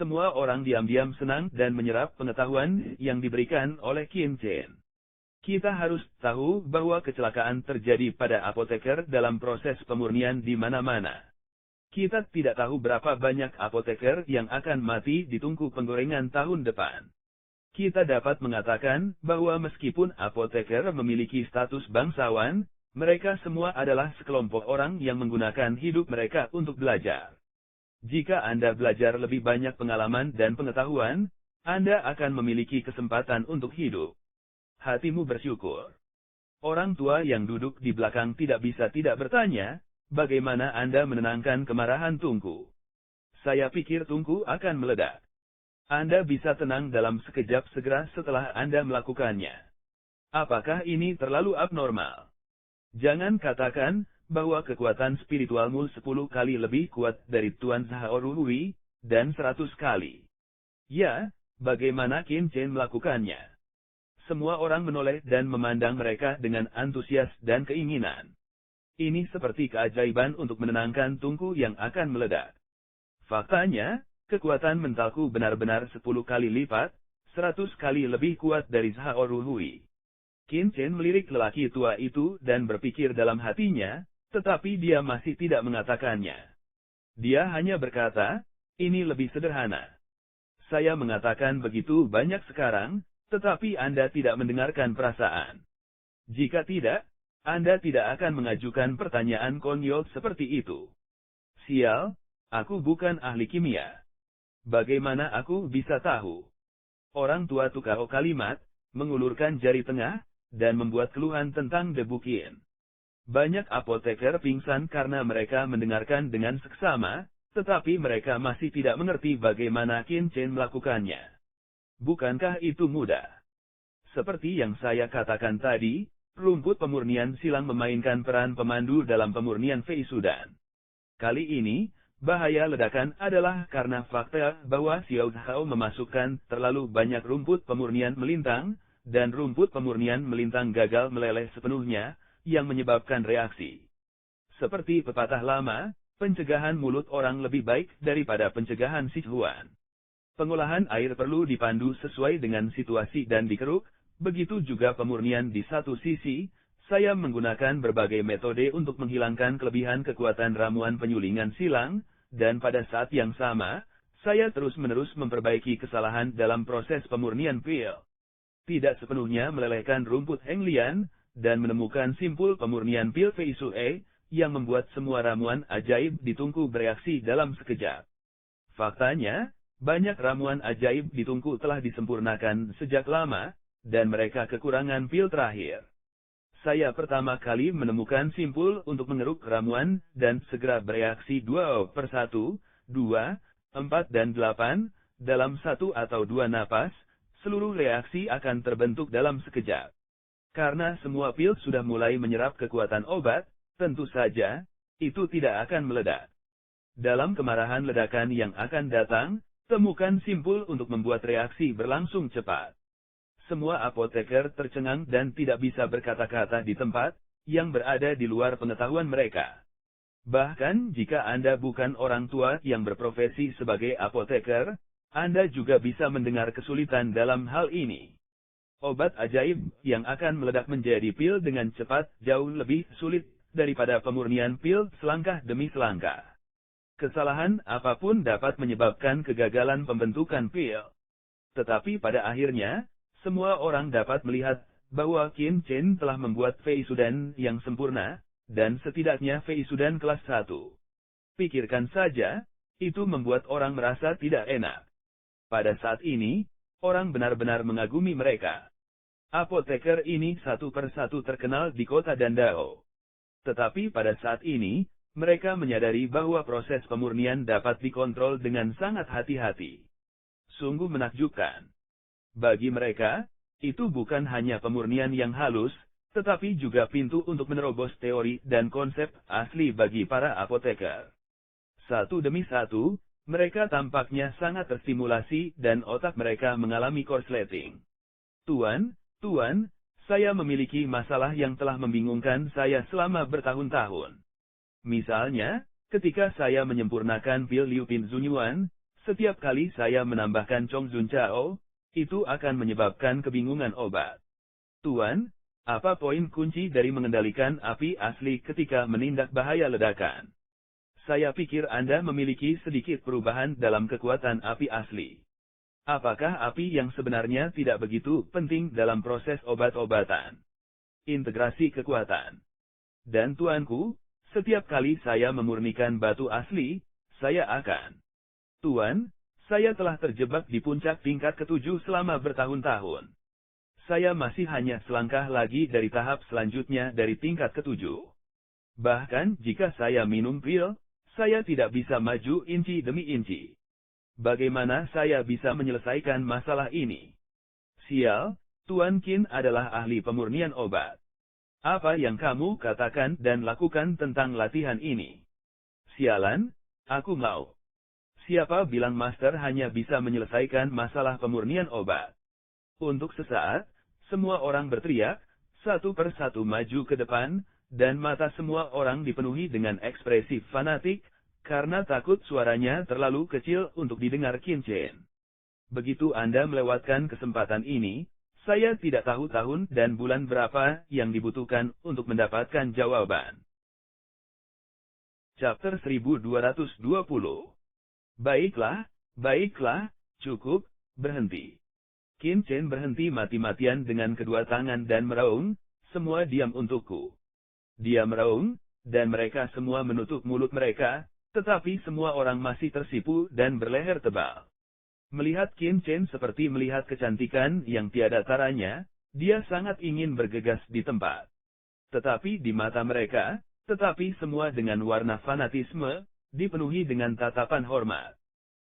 Semua orang diam-diam senang dan menyerap pengetahuan yang diberikan oleh Qin Chen. Kita harus tahu bahwa kecelakaan terjadi pada apoteker dalam proses pemurnian di mana-mana. Kita tidak tahu berapa banyak apoteker yang akan mati di tungku penggorengan tahun depan. Kita dapat mengatakan bahwa meskipun apoteker memiliki status bangsawan, mereka semua adalah sekelompok orang yang menggunakan hidup mereka untuk belajar. Jika Anda belajar lebih banyak pengalaman dan pengetahuan, Anda akan memiliki kesempatan untuk hidup. Hatimu bersyukur. Orang tua yang duduk di belakang tidak bisa tidak bertanya, bagaimana Anda menenangkan kemarahan tungku? Saya pikir tungku akan meledak. Anda bisa tenang dalam sekejap segera setelah Anda melakukannya. Apakah ini terlalu abnormal? Jangan katakan bahwa kekuatan spiritualmu 10 kali lebih kuat dari Tuan Zhaorui, dan 100 kali. Ya, bagaimana Qin Chen melakukannya? Semua orang menoleh dan memandang mereka dengan antusias dan keinginan. Ini seperti keajaiban untuk menenangkan tungku yang akan meledak. Faktanya, kekuatan mentalku benar-benar 10 kali lipat, 100 kali lebih kuat dari Zhaorui. Qin Chen melirik lelaki tua itu dan berpikir dalam hatinya, tetapi dia masih tidak mengatakannya. Dia hanya berkata, ini lebih sederhana. Saya mengatakan begitu banyak sekarang, tetapi Anda tidak mendengarkan perasaan. Jika tidak, Anda tidak akan mengajukan pertanyaan konyol seperti itu. Sial, aku bukan ahli kimia. Bagaimana aku bisa tahu? Orang tua tukar kalimat, mengulurkan jari tengah, dan membuat keluhan tentang debu Qin. Banyak apoteker pingsan karena mereka mendengarkan dengan seksama, tetapi mereka masih tidak mengerti bagaimana Qin Chen melakukannya. Bukankah itu mudah? Seperti yang saya katakan tadi, rumput pemurnian silang memainkan peran pemandu dalam pemurnian Fei Sudan. Kali ini, bahaya ledakan adalah karena fakta bahwa Xiao Zhao memasukkan terlalu banyak rumput pemurnian melintang, dan rumput pemurnian melintang gagal meleleh sepenuhnya, yang menyebabkan reaksi. Seperti pepatah lama, pencegahan mulut orang lebih baik daripada pencegahan sichuan. Pengolahan air perlu dipandu sesuai dengan situasi dan dikeruk, begitu juga pemurnian di satu sisi. Saya menggunakan berbagai metode untuk menghilangkan kelebihan kekuatan ramuan penyulingan silang, dan pada saat yang sama, saya terus-menerus memperbaiki kesalahan dalam proses pemurnian pil. Tidak sepenuhnya melelehkan rumput Henglian, dan menemukan simpul pemurnian pil Fei Shui, yang membuat semua ramuan ajaib di tungku bereaksi dalam sekejap. Faktanya, banyak ramuan ajaib di tungku telah disempurnakan sejak lama, dan mereka kekurangan pil terakhir. Saya pertama kali menemukan simpul untuk mengeruk ramuan, dan segera bereaksi 2 per 1, 2, 4 dan 8, dalam 1 atau 2 napas, seluruh reaksi akan terbentuk dalam sekejap. Karena semua pil sudah mulai menyerap kekuatan obat, tentu saja, itu tidak akan meledak. Dalam kemarahan ledakan yang akan datang, temukan simpul untuk membuat reaksi berlangsung cepat. Semua apoteker tercengang dan tidak bisa berkata-kata di tempat, yang berada di luar pengetahuan mereka. Bahkan jika Anda bukan orang tua yang berprofesi sebagai apoteker, Anda juga bisa mendengar kesulitan dalam hal ini. Obat ajaib yang akan meledak menjadi pil dengan cepat jauh lebih sulit daripada pemurnian pil selangkah demi selangkah. Kesalahan apapun dapat menyebabkan kegagalan pembentukan pil. Tetapi pada akhirnya, semua orang dapat melihat bahwa Qin Chen telah membuat Fei Sudan yang sempurna, dan setidaknya wisudan kelas 1. Pikirkan saja, itu membuat orang merasa tidak enak. Pada saat ini, orang benar-benar mengagumi mereka. Apoteker ini satu persatu terkenal di kota Dandao. Tetapi pada saat ini, mereka menyadari bahwa proses pemurnian dapat dikontrol dengan sangat hati-hati. Sungguh menakjubkan. Bagi mereka, itu bukan hanya pemurnian yang halus, tetapi juga pintu untuk menerobos teori dan konsep asli bagi para apoteker. Satu demi satu, mereka tampaknya sangat terstimulasi dan otak mereka mengalami korsleting. Tuan, saya memiliki masalah yang telah membingungkan saya selama bertahun-tahun. Misalnya, ketika saya menyempurnakan pil Liu Pin Zunyuan, setiap kali saya menambahkan Chong Zun Chao, itu akan menyebabkan kebingungan obat. Tuan, apa poin kunci dari mengendalikan api asli ketika menindak bahaya ledakan? Saya pikir Anda memiliki sedikit perubahan dalam kekuatan api asli. Apakah api yang sebenarnya tidak begitu penting dalam proses obat-obatan? Integrasi kekuatan. Dan tuanku, setiap kali saya memurnikan batu asli, saya akan. Tuan, saya telah terjebak di puncak tingkat ke-7 selama bertahun-tahun. Saya masih hanya selangkah lagi dari tahap selanjutnya dari tingkat ke-7. Bahkan jika saya minum pil, saya tidak bisa maju inci demi inci. Bagaimana saya bisa menyelesaikan masalah ini? Sial, Tuan Qin adalah ahli pemurnian obat. Apa yang kamu katakan dan lakukan tentang latihan ini? Sialan, aku mau. Siapa bilang Master hanya bisa menyelesaikan masalah pemurnian obat? Untuk sesaat, semua orang berteriak, satu persatu maju ke depan, dan mata semua orang dipenuhi dengan ekspresi fanatik, karena takut suaranya terlalu kecil untuk didengar Qin Chen. Begitu Anda melewatkan kesempatan ini, saya tidak tahu tahun dan bulan berapa yang dibutuhkan untuk mendapatkan jawaban. Chapter 1220. Baiklah, cukup, berhenti. Qin Chen berhenti mati-matian dengan kedua tangan dan meraung, semua diam untukku. Dia meraung, dan mereka semua menutup mulut mereka, tetapi semua orang masih tersipu dan berleher tebal. Melihat Qin Chen seperti melihat kecantikan yang tiada taranya, dia sangat ingin bergegas di tempat. Tetapi di mata mereka, tetapi semua dengan warna fanatisme, dipenuhi dengan tatapan hormat.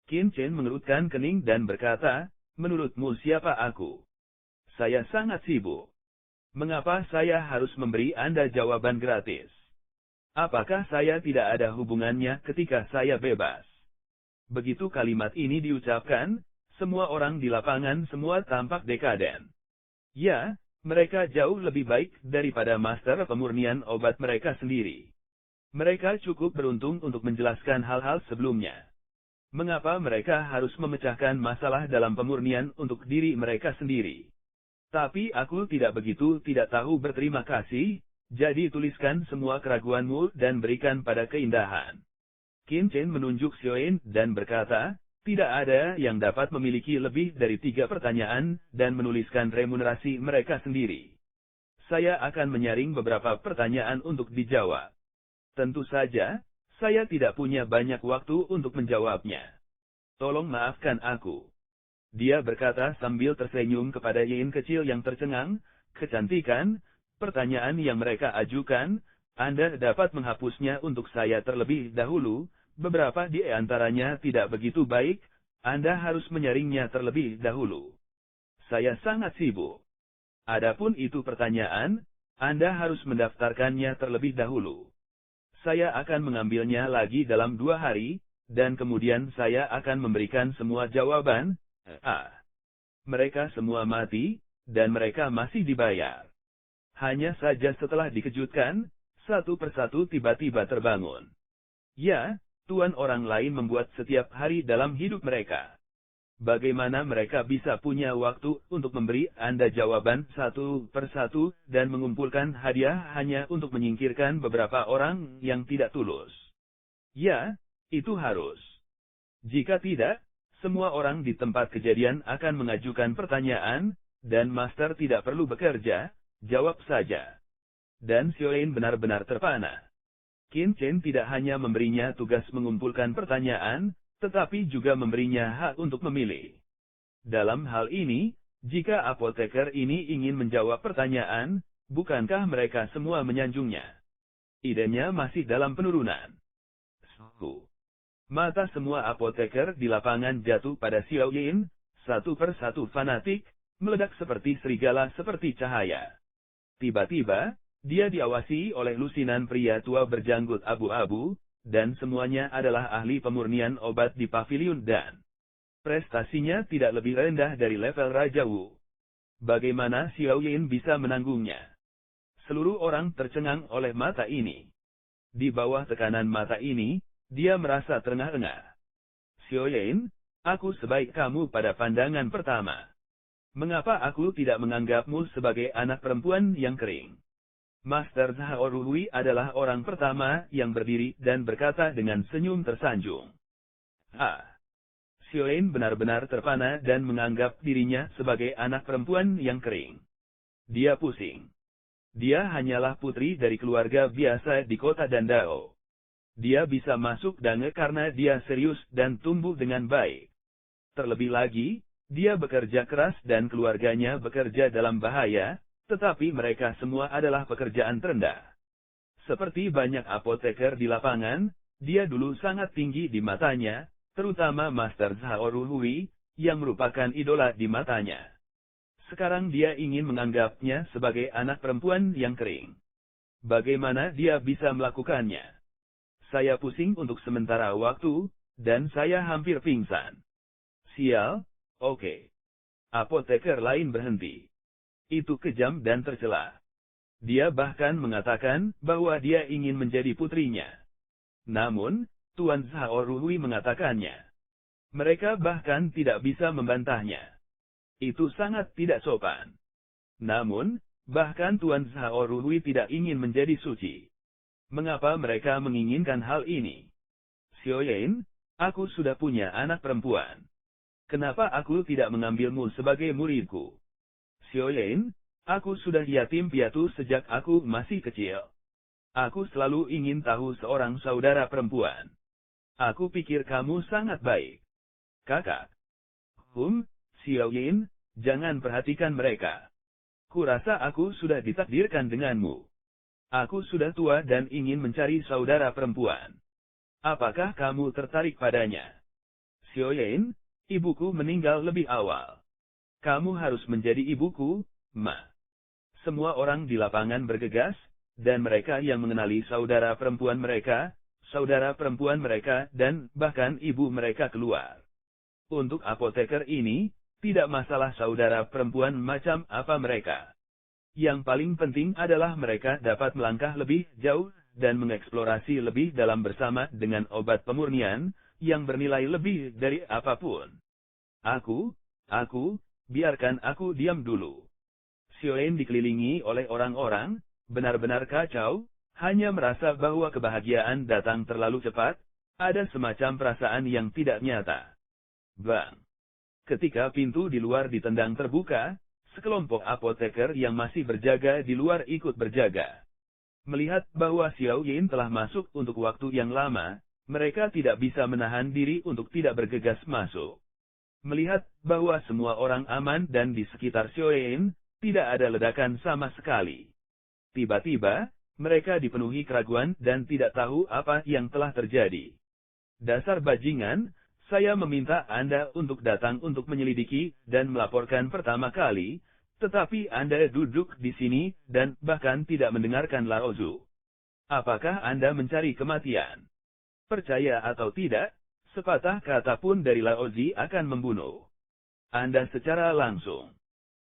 Qin Chen mengerutkan kening dan berkata, menurutmu siapa aku? Saya sangat sibuk. Mengapa saya harus memberi Anda jawaban gratis? Apakah saya tidak ada hubungannya ketika saya bebas? Begitu kalimat ini diucapkan, semua orang di lapangan semua tampak dekaden. Ya, mereka jauh lebih baik daripada master pemurnian obat mereka sendiri. Mereka cukup beruntung untuk menjelaskan hal-hal sebelumnya. Mengapa mereka harus memecahkan masalah dalam pemurnian untuk diri mereka sendiri? Tapi aku tidak begitu tidak tahu berterima kasih, jadi tuliskan semua keraguanmu dan berikan pada keindahan. Qin Chen menunjuk Xiaoyin dan berkata, tidak ada yang dapat memiliki lebih dari 3 pertanyaan dan menuliskan remunerasi mereka sendiri. Saya akan menyaring beberapa pertanyaan untuk dijawab. Tentu saja, saya tidak punya banyak waktu untuk menjawabnya. Tolong maafkan aku. Dia berkata sambil tersenyum kepada Yin kecil yang tercengang, kecantikan, pertanyaan yang mereka ajukan, Anda dapat menghapusnya untuk saya terlebih dahulu, beberapa di antaranya tidak begitu baik, Anda harus menyaringnya terlebih dahulu. Saya sangat sibuk. Adapun itu pertanyaan, Anda harus mendaftarkannya terlebih dahulu. Saya akan mengambilnya lagi dalam 2 hari, dan kemudian saya akan memberikan semua jawaban. Mereka semua mati, dan mereka masih dibayar. Hanya saja setelah dikejutkan, satu persatu tiba-tiba terbangun. Ya, Tuan, orang lain membuat setiap hari dalam hidup mereka. Bagaimana mereka bisa punya waktu untuk memberi Anda jawaban satu persatu dan mengumpulkan hadiah hanya untuk menyingkirkan beberapa orang yang tidak tulus? Ya, itu harus. Jika tidak, semua orang di tempat kejadian akan mengajukan pertanyaan, dan Master tidak perlu bekerja, jawab saja. dan Xiao Yin benar-benar terpana. Qin Chen tidak hanya memberinya tugas mengumpulkan pertanyaan, tetapi juga memberinya hak untuk memilih. Dalam hal ini, jika apoteker ini ingin menjawab pertanyaan, bukankah mereka semua menyanjungnya? Idenya masih dalam penurunan. Mata semua apoteker di lapangan jatuh pada Xiao Yin, satu persatu fanatik, meledak seperti serigala seperti cahaya. Tiba-tiba, dia diawasi oleh lusinan pria tua berjanggut abu-abu, dan semuanya adalah ahli pemurnian obat di pavilion dan prestasinya tidak lebih rendah dari level Raja Wu. Bagaimana Xiao Yin bisa menanggungnya? Seluruh orang tercengang oleh mata ini. Di bawah tekanan mata ini, dia merasa terengah-engah. Xiao Yin, aku sebaik kamu pada pandangan pertama. Mengapa aku tidak menganggapmu sebagai anak perempuan yang kering? Master Zhao Ruhui adalah orang pertama yang berdiri dan berkata dengan senyum tersanjung. Xiao Yin benar-benar terpana dan menganggap dirinya sebagai anak perempuan yang kering. Dia pusing. Dia hanyalah putri dari keluarga biasa di kota Dandao. Dia bisa masuk Dange karena dia serius dan tumbuh dengan baik. Terlebih lagi, dia bekerja keras dan keluarganya bekerja dalam bahaya, tetapi mereka semua adalah pekerjaan terendah. Seperti banyak apoteker di lapangan, dia dulu sangat tinggi di matanya, terutama Master Zhao Ruhui, yang merupakan idola di matanya. Sekarang dia ingin menganggapnya sebagai anak perempuan yang kering. Bagaimana dia bisa melakukannya? Saya pusing untuk sementara waktu, dan saya hampir pingsan. Sial, oke. Apoteker lain berhenti. Itu kejam dan tercela. Dia bahkan mengatakan bahwa dia ingin menjadi putrinya. Namun, Tuan Zhao Ruhui mengatakannya. Mereka bahkan tidak bisa membantahnya. Itu sangat tidak sopan. Namun, bahkan Tuan Zhao Ruhui tidak ingin menjadi suci. Mengapa mereka menginginkan hal ini? Xiao Yin, aku sudah punya anak perempuan. Kenapa aku tidak mengambilmu sebagai muridku? Xiao Yin, aku sudah yatim piatu sejak aku masih kecil. Aku selalu ingin tahu seorang saudara perempuan. Aku pikir kamu sangat baik. Kakak. Xiao Yin, jangan perhatikan mereka. Kurasa aku sudah ditakdirkan denganmu. Aku sudah tua dan ingin mencari saudara perempuan. Apakah kamu tertarik padanya? Xiao Yin, ibuku meninggal lebih awal. Kamu harus menjadi ibuku, Ma. Semua orang di lapangan bergegas, dan mereka yang mengenali saudara perempuan mereka, dan bahkan ibu mereka keluar. Untuk apoteker ini, tidak masalah saudara perempuan macam apa mereka. Yang paling penting adalah mereka dapat melangkah lebih jauh, dan mengeksplorasi lebih dalam bersama dengan obat pemurnian, yang bernilai lebih dari apapun. Biarkan aku diam dulu. Xiao Yin dikelilingi oleh orang-orang, benar-benar kacau, hanya merasa bahwa kebahagiaan datang terlalu cepat, ada semacam perasaan yang tidak nyata. Bang! Ketika pintu di luar ditendang terbuka, sekelompok apoteker yang masih berjaga di luar ikut berjaga. Melihat bahwa Xiao Yin telah masuk untuk waktu yang lama, mereka tidak bisa menahan diri untuk tidak bergegas masuk. Melihat bahwa semua orang aman dan di sekitar Xiao Yin, tidak ada ledakan sama sekali. Tiba-tiba, mereka dipenuhi keraguan dan tidak tahu apa yang telah terjadi. Dasar bajingan, saya meminta Anda untuk datang untuk menyelidiki dan melaporkan pertama kali, tetapi Anda duduk di sini dan bahkan tidak mendengarkan Laozu. Apakah Anda mencari kematian? Percaya atau tidak, sepatah kata pun dari Laozi akan membunuh Anda secara langsung.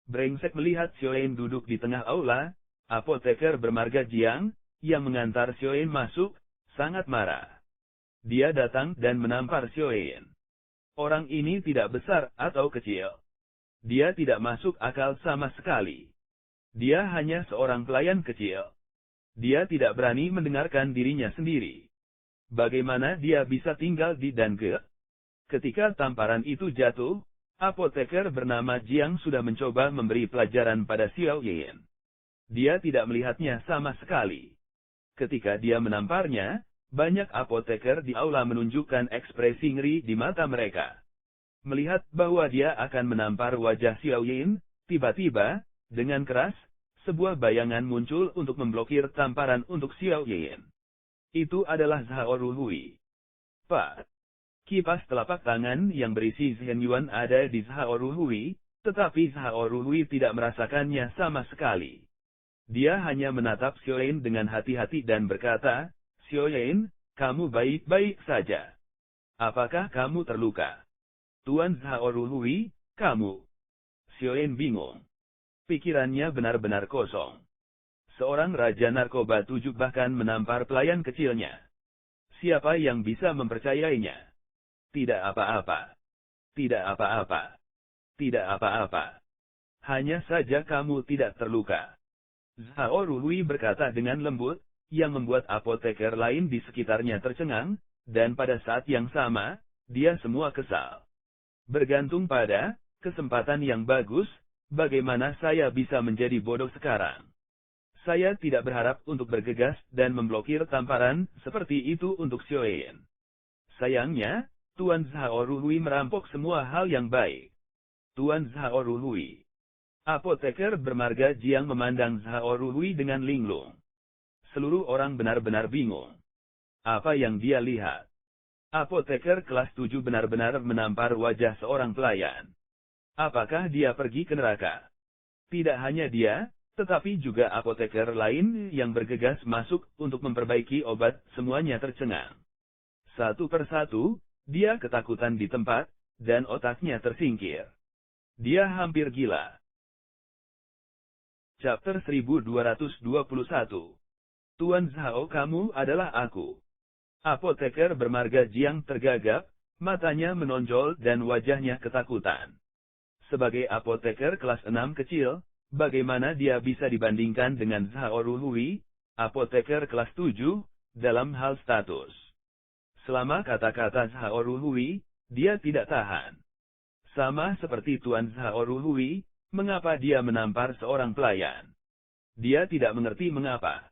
Brengsek melihat Xiao Yin duduk di tengah aula, apoteker bermarga Jiang, yang mengantar Xiao Yin masuk, sangat marah. Dia datang dan menampar Xiao Yin. Orang ini tidak besar atau kecil. Dia tidak masuk akal sama sekali. Dia hanya seorang pelayan kecil. Dia tidak berani mendengarkan dirinya sendiri. Bagaimana dia bisa tinggal di Dange? Ketika tamparan itu jatuh, apoteker bernama Jiang sudah mencoba memberi pelajaran pada Xiao Yin. Dia tidak melihatnya sama sekali. Ketika dia menamparnya, banyak apoteker di aula menunjukkan ekspresi ngeri di mata mereka. Melihat bahwa dia akan menampar wajah Xiao Yin, tiba-tiba, dengan keras, sebuah bayangan muncul untuk memblokir tamparan untuk Xiao Yin. Itu adalah Zhao Ruhui. Pak. Kipas telapak tangan yang berisi Zhen Yuan ada di Zhao Ruhui, tetapi Zhao Ruhui tidak merasakannya sama sekali. Dia hanya menatap Xiao Yin dengan hati-hati dan berkata, Xiao Yin, kamu baik-baik saja. Apakah kamu terluka? Tuan Zhao Ruhui, kamu. Xiao Yin bingung. Pikirannya benar-benar kosong. Seorang raja narkoba 7 bahkan menampar pelayan kecilnya. Siapa yang bisa mempercayainya? Tidak apa-apa. Tidak apa-apa. Tidak apa-apa. Hanya saja kamu tidak terluka. Zhao Ruhui berkata dengan lembut, yang membuat apoteker lain di sekitarnya tercengang, dan pada saat yang sama, dia semua kesal. Bergantung pada kesempatan yang bagus, bagaimana saya bisa menjadi bodoh sekarang? Saya tidak berharap untuk bergegas dan memblokir tamparan seperti itu untuk Xiao Yin. Sayangnya, Tuan Zhao Ruhui merampok semua hal yang baik. Tuan Zhao Ruhui. Apoteker bermarga Jiang memandang Zhao Ruhui dengan linglung. Seluruh orang benar-benar bingung. Apa yang dia lihat? Apoteker kelas 7 benar-benar menampar wajah seorang pelayan. Apakah dia pergi ke neraka? Tidak hanya dia, tetapi juga apoteker lain yang bergegas masuk untuk memperbaiki obat, semuanya tercengang. Satu persatu, dia ketakutan di tempat, dan otaknya tersingkir. Dia hampir gila. Chapter 1221. Tuan Zhao, kamu adalah aku. Apoteker bermarga Jiang tergagap, matanya menonjol dan wajahnya ketakutan. Sebagai apoteker kelas 6 kecil, bagaimana dia bisa dibandingkan dengan Zhao Ruhui, apoteker kelas 7, dalam hal status? Selama kata-kata Zhao Ruhui, dia tidak tahan. Sama seperti Tuan Zhao Ruhui, mengapa dia menampar seorang pelayan? Dia tidak mengerti mengapa.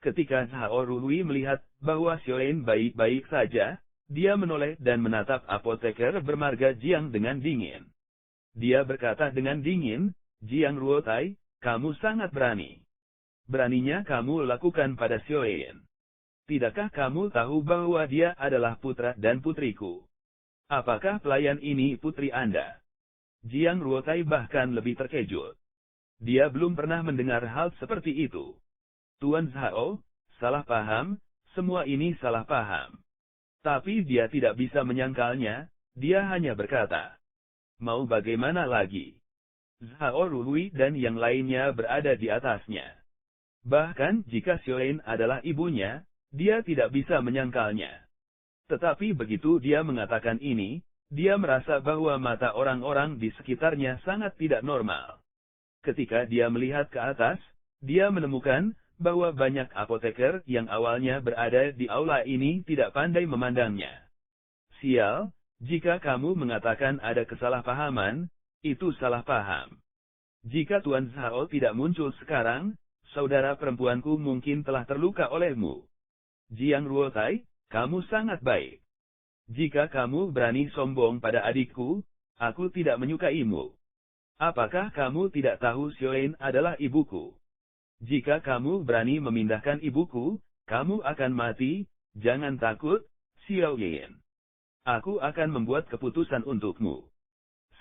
Ketika Zhao Ruhui melihat bahwa Xiao Yin baik-baik saja, dia menoleh dan menatap apoteker bermarga Jiang dengan dingin. Dia berkata dengan dingin, Jiang Ruotai, kamu sangat berani. Beraninya kamu lakukan pada Xiao Yin. Tidakkah kamu tahu bahwa dia adalah putra dan putriku? Apakah pelayan ini putri Anda? Jiang Ruotai bahkan lebih terkejut. Dia belum pernah mendengar hal seperti itu. Tuan Zhao, salah paham, semua ini salah paham. Tapi dia tidak bisa menyangkalnya, dia hanya berkata, mau bagaimana lagi? Zhao Ruhui dan yang lainnya berada di atasnya. Bahkan jika Xiao Yin adalah ibunya, dia tidak bisa menyangkalnya. Tetapi begitu dia mengatakan ini, dia merasa bahwa mata orang-orang di sekitarnya sangat tidak normal. Ketika dia melihat ke atas, dia menemukan bahwa banyak apoteker yang awalnya berada di aula ini tidak pandai memandangnya. Sial, jika kamu mengatakan ada kesalahpahaman, itu salah paham. Jika Tuan Zhao tidak muncul sekarang, saudara perempuanku mungkin telah terluka olehmu. Jiang Ruotai, kamu sangat baik. Jika kamu berani sombong pada adikku, aku tidak menyukaimu. Apakah kamu tidak tahu Xiao Yin adalah ibuku? Jika kamu berani memindahkan ibuku, kamu akan mati, jangan takut, Xiao Yin. Aku akan membuat keputusan untukmu.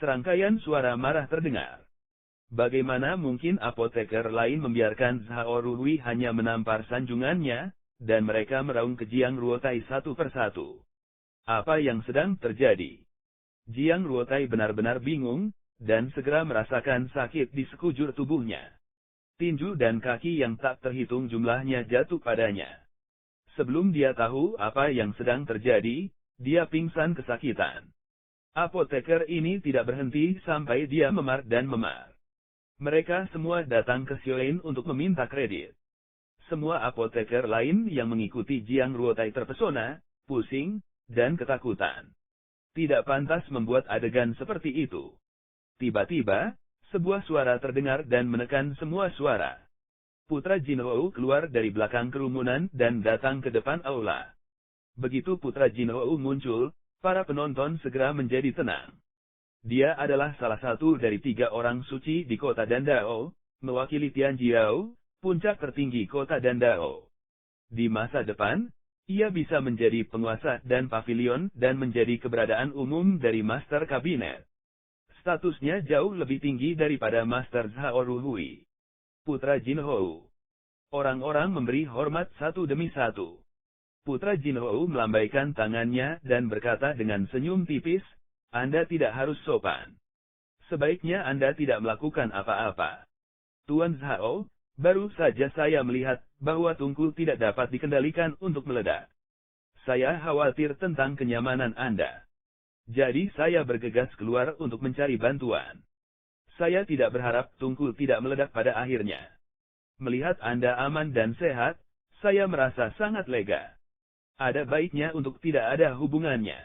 Serangkaian suara marah terdengar. Bagaimana mungkin apoteker lain membiarkan Zhao Ruhui hanya menampar sanjungannya, dan mereka meraung ke Jiang Ruotai satu persatu? Apa yang sedang terjadi? Jiang Ruotai benar-benar bingung, dan segera merasakan sakit di sekujur tubuhnya. Tinju dan kaki yang tak terhitung jumlahnya jatuh padanya. Sebelum dia tahu apa yang sedang terjadi, dia pingsan kesakitan. Apoteker ini tidak berhenti sampai dia memar dan memar. Mereka semua datang ke Xiao Yin untuk meminta kredit. Semua apoteker lain yang mengikuti Jiang Ruotai terpesona, pusing, dan ketakutan. Tidak pantas membuat adegan seperti itu. Tiba-tiba, sebuah suara terdengar dan menekan semua suara. Putra Jinhou keluar dari belakang kerumunan dan datang ke depan aula. Begitu putra Jinhou muncul, para penonton segera menjadi tenang. Dia adalah salah satu dari 3 orang suci di kota Dandao, mewakili Tianjiao, puncak tertinggi kota Dandao. Di masa depan, ia bisa menjadi penguasa dan pavilion dan menjadi keberadaan umum dari Master Kabinet. Statusnya jauh lebih tinggi daripada Master Zhao Ruhui. Putra Jinhou. Orang-orang memberi hormat satu demi satu. Putra Jinhou melambaikan tangannya dan berkata dengan senyum tipis, Anda tidak harus sopan. Sebaiknya Anda tidak melakukan apa-apa. Tuan Zhao, baru saja saya melihat bahwa Tunku tidak dapat dikendalikan untuk meledak. Saya khawatir tentang kenyamanan Anda. Jadi saya bergegas keluar untuk mencari bantuan. Saya tidak berharap Tunku tidak meledak pada akhirnya. Melihat Anda aman dan sehat, saya merasa sangat lega. Ada baiknya untuk tidak ada hubungannya.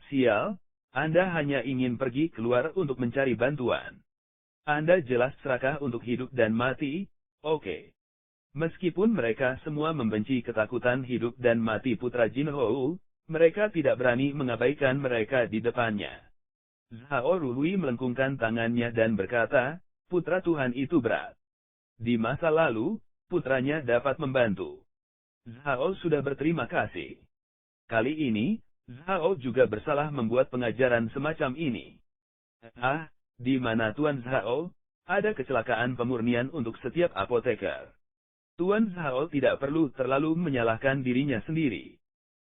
Sial, Anda hanya ingin pergi keluar untuk mencari bantuan. Anda jelas serakah untuk hidup dan mati, oke. Meskipun mereka semua membenci ketakutan hidup dan mati putra Jinhou, mereka tidak berani mengabaikan mereka di depannya. Zhao Ruhui melengkungkan tangannya dan berkata, putra Tuhan itu berat. Di masa lalu, putranya dapat membantu. Zhao sudah berterima kasih. Kali ini, Zhao juga bersalah membuat pengajaran semacam ini. Di mana Tuan Zhao, ada kecelakaan pemurnian untuk setiap apoteker. Tuan Zhao tidak perlu terlalu menyalahkan dirinya sendiri.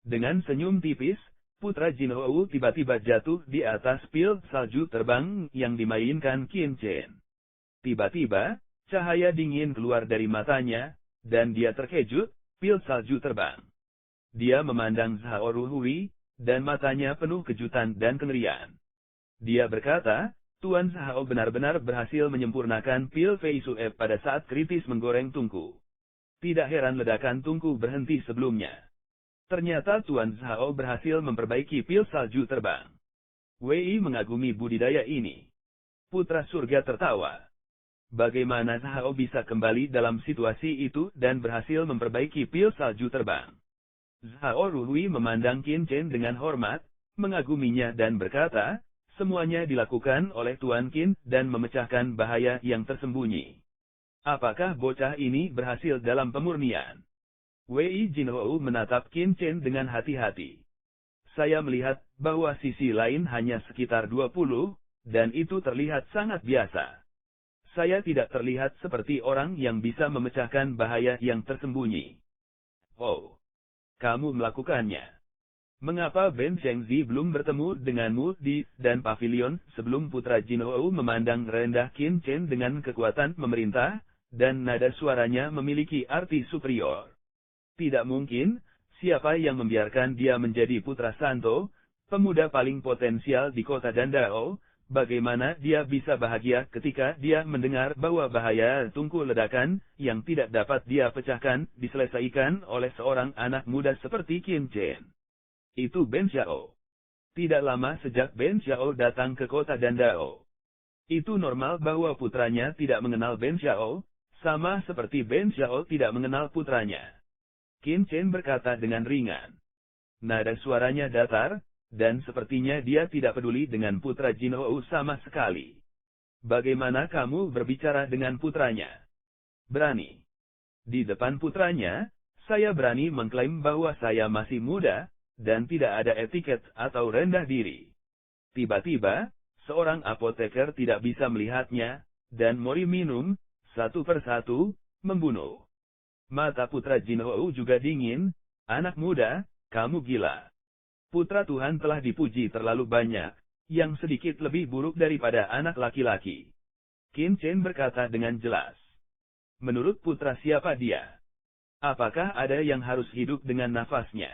Dengan senyum tipis, putra Jinhou tiba-tiba jatuh di atas pil salju terbang yang dimainkan Qin Chen. Tiba-tiba, cahaya dingin keluar dari matanya, dan dia terkejut. Pil salju terbang. Dia memandang Zhao Ruhui, dan matanya penuh kejutan dan kengerian. Dia berkata, Tuan Zhao benar-benar berhasil menyempurnakan pil Feisue pada saat kritis menggoreng Tunku. Tidak heran ledakan Tunku berhenti sebelumnya. Ternyata Tuan Zhao berhasil memperbaiki pil salju terbang. Wei mengagumi budidaya ini. Putra surga tertawa. Bagaimana Zhao bisa kembali dalam situasi itu dan berhasil memperbaiki pil salju terbang? Zhao Ruhui memandang Qin Chen dengan hormat, mengaguminya dan berkata, semuanya dilakukan oleh Tuan Qin dan memecahkan bahaya yang tersembunyi. Apakah bocah ini berhasil dalam pemurnian? Wei Jinhou menatap Qin Chen dengan hati-hati. Saya melihat bahwa sisi lain hanya sekitar 20, dan itu terlihat sangat biasa. Saya tidak terlihat seperti orang yang bisa memecahkan bahaya yang tersembunyi. Oh, kamu melakukannya. Mengapa Ben Zhengzi belum bertemu denganmu di dan pavilion sebelum putra Jinhou memandang rendah Qin Chen dengan kekuatan memerintah, dan nada suaranya memiliki arti superior. Tidak mungkin, siapa yang membiarkan dia menjadi putra Santo, pemuda paling potensial di kota Dandao. Bagaimana dia bisa bahagia ketika dia mendengar bahwa bahaya Tunku ledakan yang tidak dapat dia pecahkan diselesaikan oleh seorang anak muda seperti Qin Chen. Itu Ben Xiao. Tidak lama sejak Ben Xiao datang ke kota Dandao. Itu normal bahwa putranya tidak mengenal Ben Xiao, sama seperti Ben Xiao tidak mengenal putranya. Qin Chen berkata dengan ringan. Nada suaranya datar, dan sepertinya dia tidak peduli dengan putra Jinhou sama sekali. Bagaimana kamu berbicara dengan putranya? Berani. Di depan putranya, saya berani mengklaim bahwa saya masih muda, dan tidak ada etiket atau rendah diri. Tiba-tiba, seorang apoteker tidak bisa melihatnya, dan Mori minum, satu persatu, membunuh. Mata putra Jinhou juga dingin, anak muda, kamu gila. Putra Tuhan telah dipuji terlalu banyak, yang sedikit lebih buruk daripada anak laki-laki. Qin Chen berkata dengan jelas. Menurut putra siapa dia? Apakah ada yang harus hidup dengan nafasnya?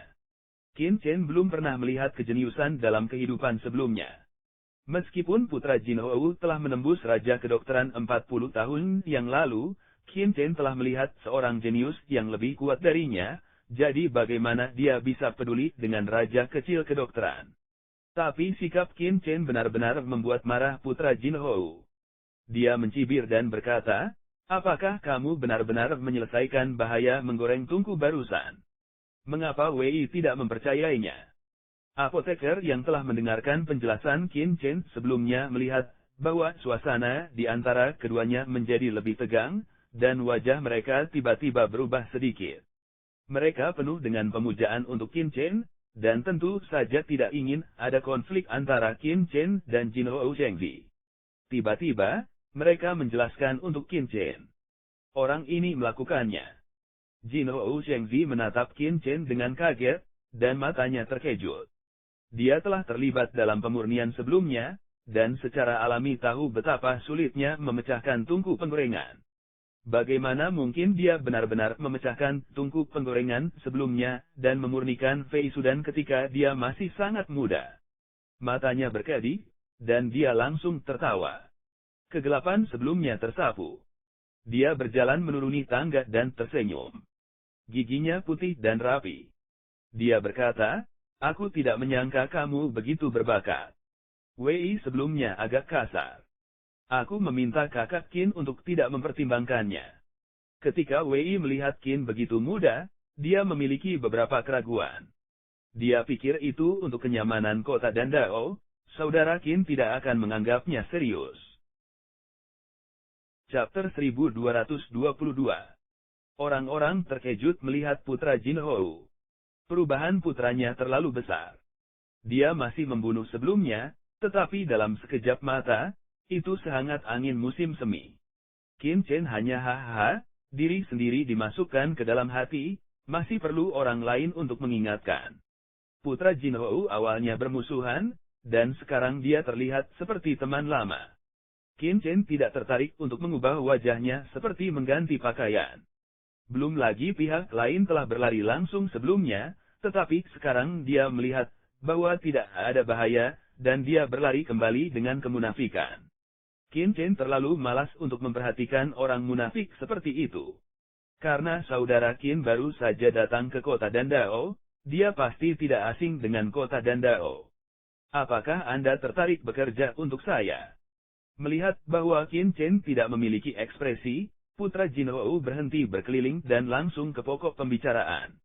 Qin Chen belum pernah melihat kejeniusan dalam kehidupan sebelumnya. Meskipun putra Jinhou telah menembus raja kedokteran 40 tahun yang lalu, Qin Chen telah melihat seorang jenius yang lebih kuat darinya. Jadi bagaimana dia bisa peduli dengan raja kecil kedokteran? Tapi sikap Qin Chen benar-benar membuat marah putra Jinhou. Dia mencibir dan berkata, Apakah kamu benar-benar menyelesaikan bahaya menggoreng tungku barusan? Mengapa Wei tidak mempercayainya? Apoteker yang telah mendengarkan penjelasan Qin Chen sebelumnya melihat bahwa suasana di antara keduanya menjadi lebih tegang, dan wajah mereka tiba-tiba berubah sedikit. Mereka penuh dengan pemujaan untuk Qin Chen, dan tentu saja tidak ingin ada konflik antara Qin Chen dan Jin Hou Shengzi. Tiba-tiba, mereka menjelaskan untuk Qin Chen. Orang ini melakukannya. Jin Hou Shengzi menatap Qin Chen dengan kaget, dan matanya terkejut. Dia telah terlibat dalam pemurnian sebelumnya, dan secara alami tahu betapa sulitnya memecahkan tungku penggorengan. Bagaimana mungkin dia benar-benar memecahkan tungku penggorengan sebelumnya, dan memurnikan Fei Sudan ketika dia masih sangat muda? Matanya berkedip, dan dia langsung tertawa. Kegelapan sebelumnya tersapu. Dia berjalan menuruni tangga dan tersenyum. Giginya putih dan rapi. Dia berkata, "Aku tidak menyangka kamu begitu berbakat." Wei sebelumnya agak kasar. Aku meminta kakak Qin untuk tidak mempertimbangkannya. Ketika Wei melihat Qin begitu muda, dia memiliki beberapa keraguan. Dia pikir itu untuk kenyamanan kota Dandao, saudara Qin tidak akan menganggapnya serius. Chapter 1222. Orang-orang terkejut melihat putra Jin Hou. Perubahan putranya terlalu besar. Dia masih membunuh sebelumnya, tetapi dalam sekejap mata, itu sehangat angin musim semi. Qin Chen hanya hahaha, diri sendiri dimasukkan ke dalam hati, masih perlu orang lain untuk mengingatkan. Putra Jin Hou awalnya bermusuhan, dan sekarang dia terlihat seperti teman lama. Qin Chen tidak tertarik untuk mengubah wajahnya seperti mengganti pakaian. Belum lagi pihak lain telah berlari langsung sebelumnya, tetapi sekarang dia melihat bahwa tidak ada bahaya, dan dia berlari kembali dengan kemunafikan. Qin Chen terlalu malas untuk memperhatikan orang munafik seperti itu. Karena saudara Qin baru saja datang ke kota Dandao, dia pasti tidak asing dengan kota Dandao. Apakah Anda tertarik bekerja untuk saya? Melihat bahwa Qin Chen tidak memiliki ekspresi, putra Jin Hou berhenti berkeliling dan langsung ke pokok pembicaraan.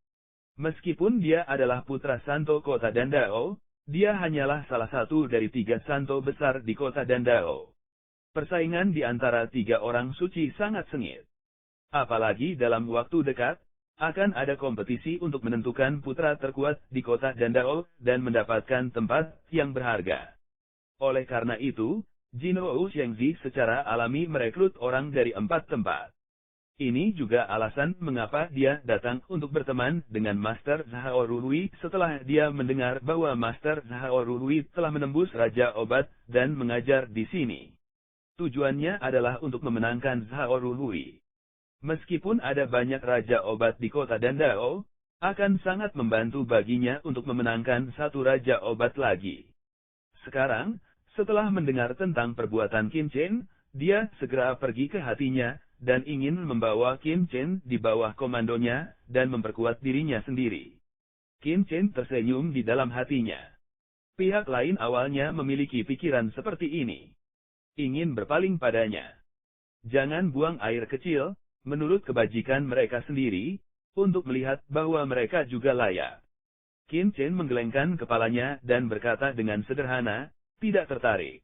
Meskipun dia adalah putra santo kota Dandao, dia hanyalah salah satu dari 3 santo besar di kota Dandao. Persaingan di antara 3 orang suci sangat sengit. Apalagi dalam waktu dekat, akan ada kompetisi untuk menentukan putra terkuat di kota Dandao dan mendapatkan tempat yang berharga. Oleh karena itu, Jin Hou Shengzi secara alami merekrut orang dari 4 tempat. Ini juga alasan mengapa dia datang untuk berteman dengan Master Zhao Ruhui setelah dia mendengar bahwa Master Zhao Ruhui telah menembus Raja Obat dan mengajar di sini. Tujuannya adalah untuk memenangkan Zhao Ruhui. Meskipun ada banyak Raja Obat di kota Dandao, akan sangat membantu baginya untuk memenangkan satu Raja Obat lagi. Sekarang, setelah mendengar tentang perbuatan Qin Chen, dia segera pergi ke hatinya, dan ingin membawa Qin Chen di bawah komandonya, dan memperkuat dirinya sendiri. Qin Chen tersenyum di dalam hatinya. Pihak lain awalnya memiliki pikiran seperti ini. Ingin berpaling padanya. Jangan buang air kecil, menurut kebajikan mereka sendiri, untuk melihat bahwa mereka juga layak. Qin Chen menggelengkan kepalanya dan berkata dengan sederhana, tidak tertarik.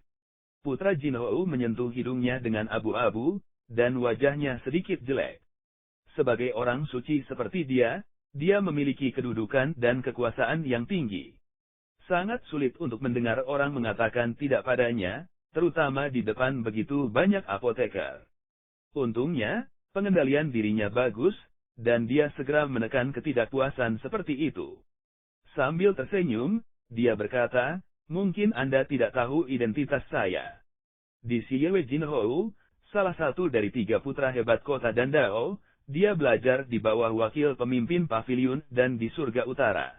Putra Jin Hou menyentuh hidungnya dengan abu-abu, dan wajahnya sedikit jelek. Sebagai orang suci seperti dia memiliki kedudukan dan kekuasaan yang tinggi. Sangat sulit untuk mendengar orang mengatakan tidak padanya, terutama di depan begitu banyak apoteker. Untungnya, pengendalian dirinya bagus, dan dia segera menekan ketidakpuasan seperti itu. Sambil tersenyum, dia berkata, mungkin Anda tidak tahu identitas saya. Di Xie Jin Hou, salah satu dari 3 putra hebat kota Dandao, dia belajar di bawah wakil pemimpin pavilion dan di surga utara.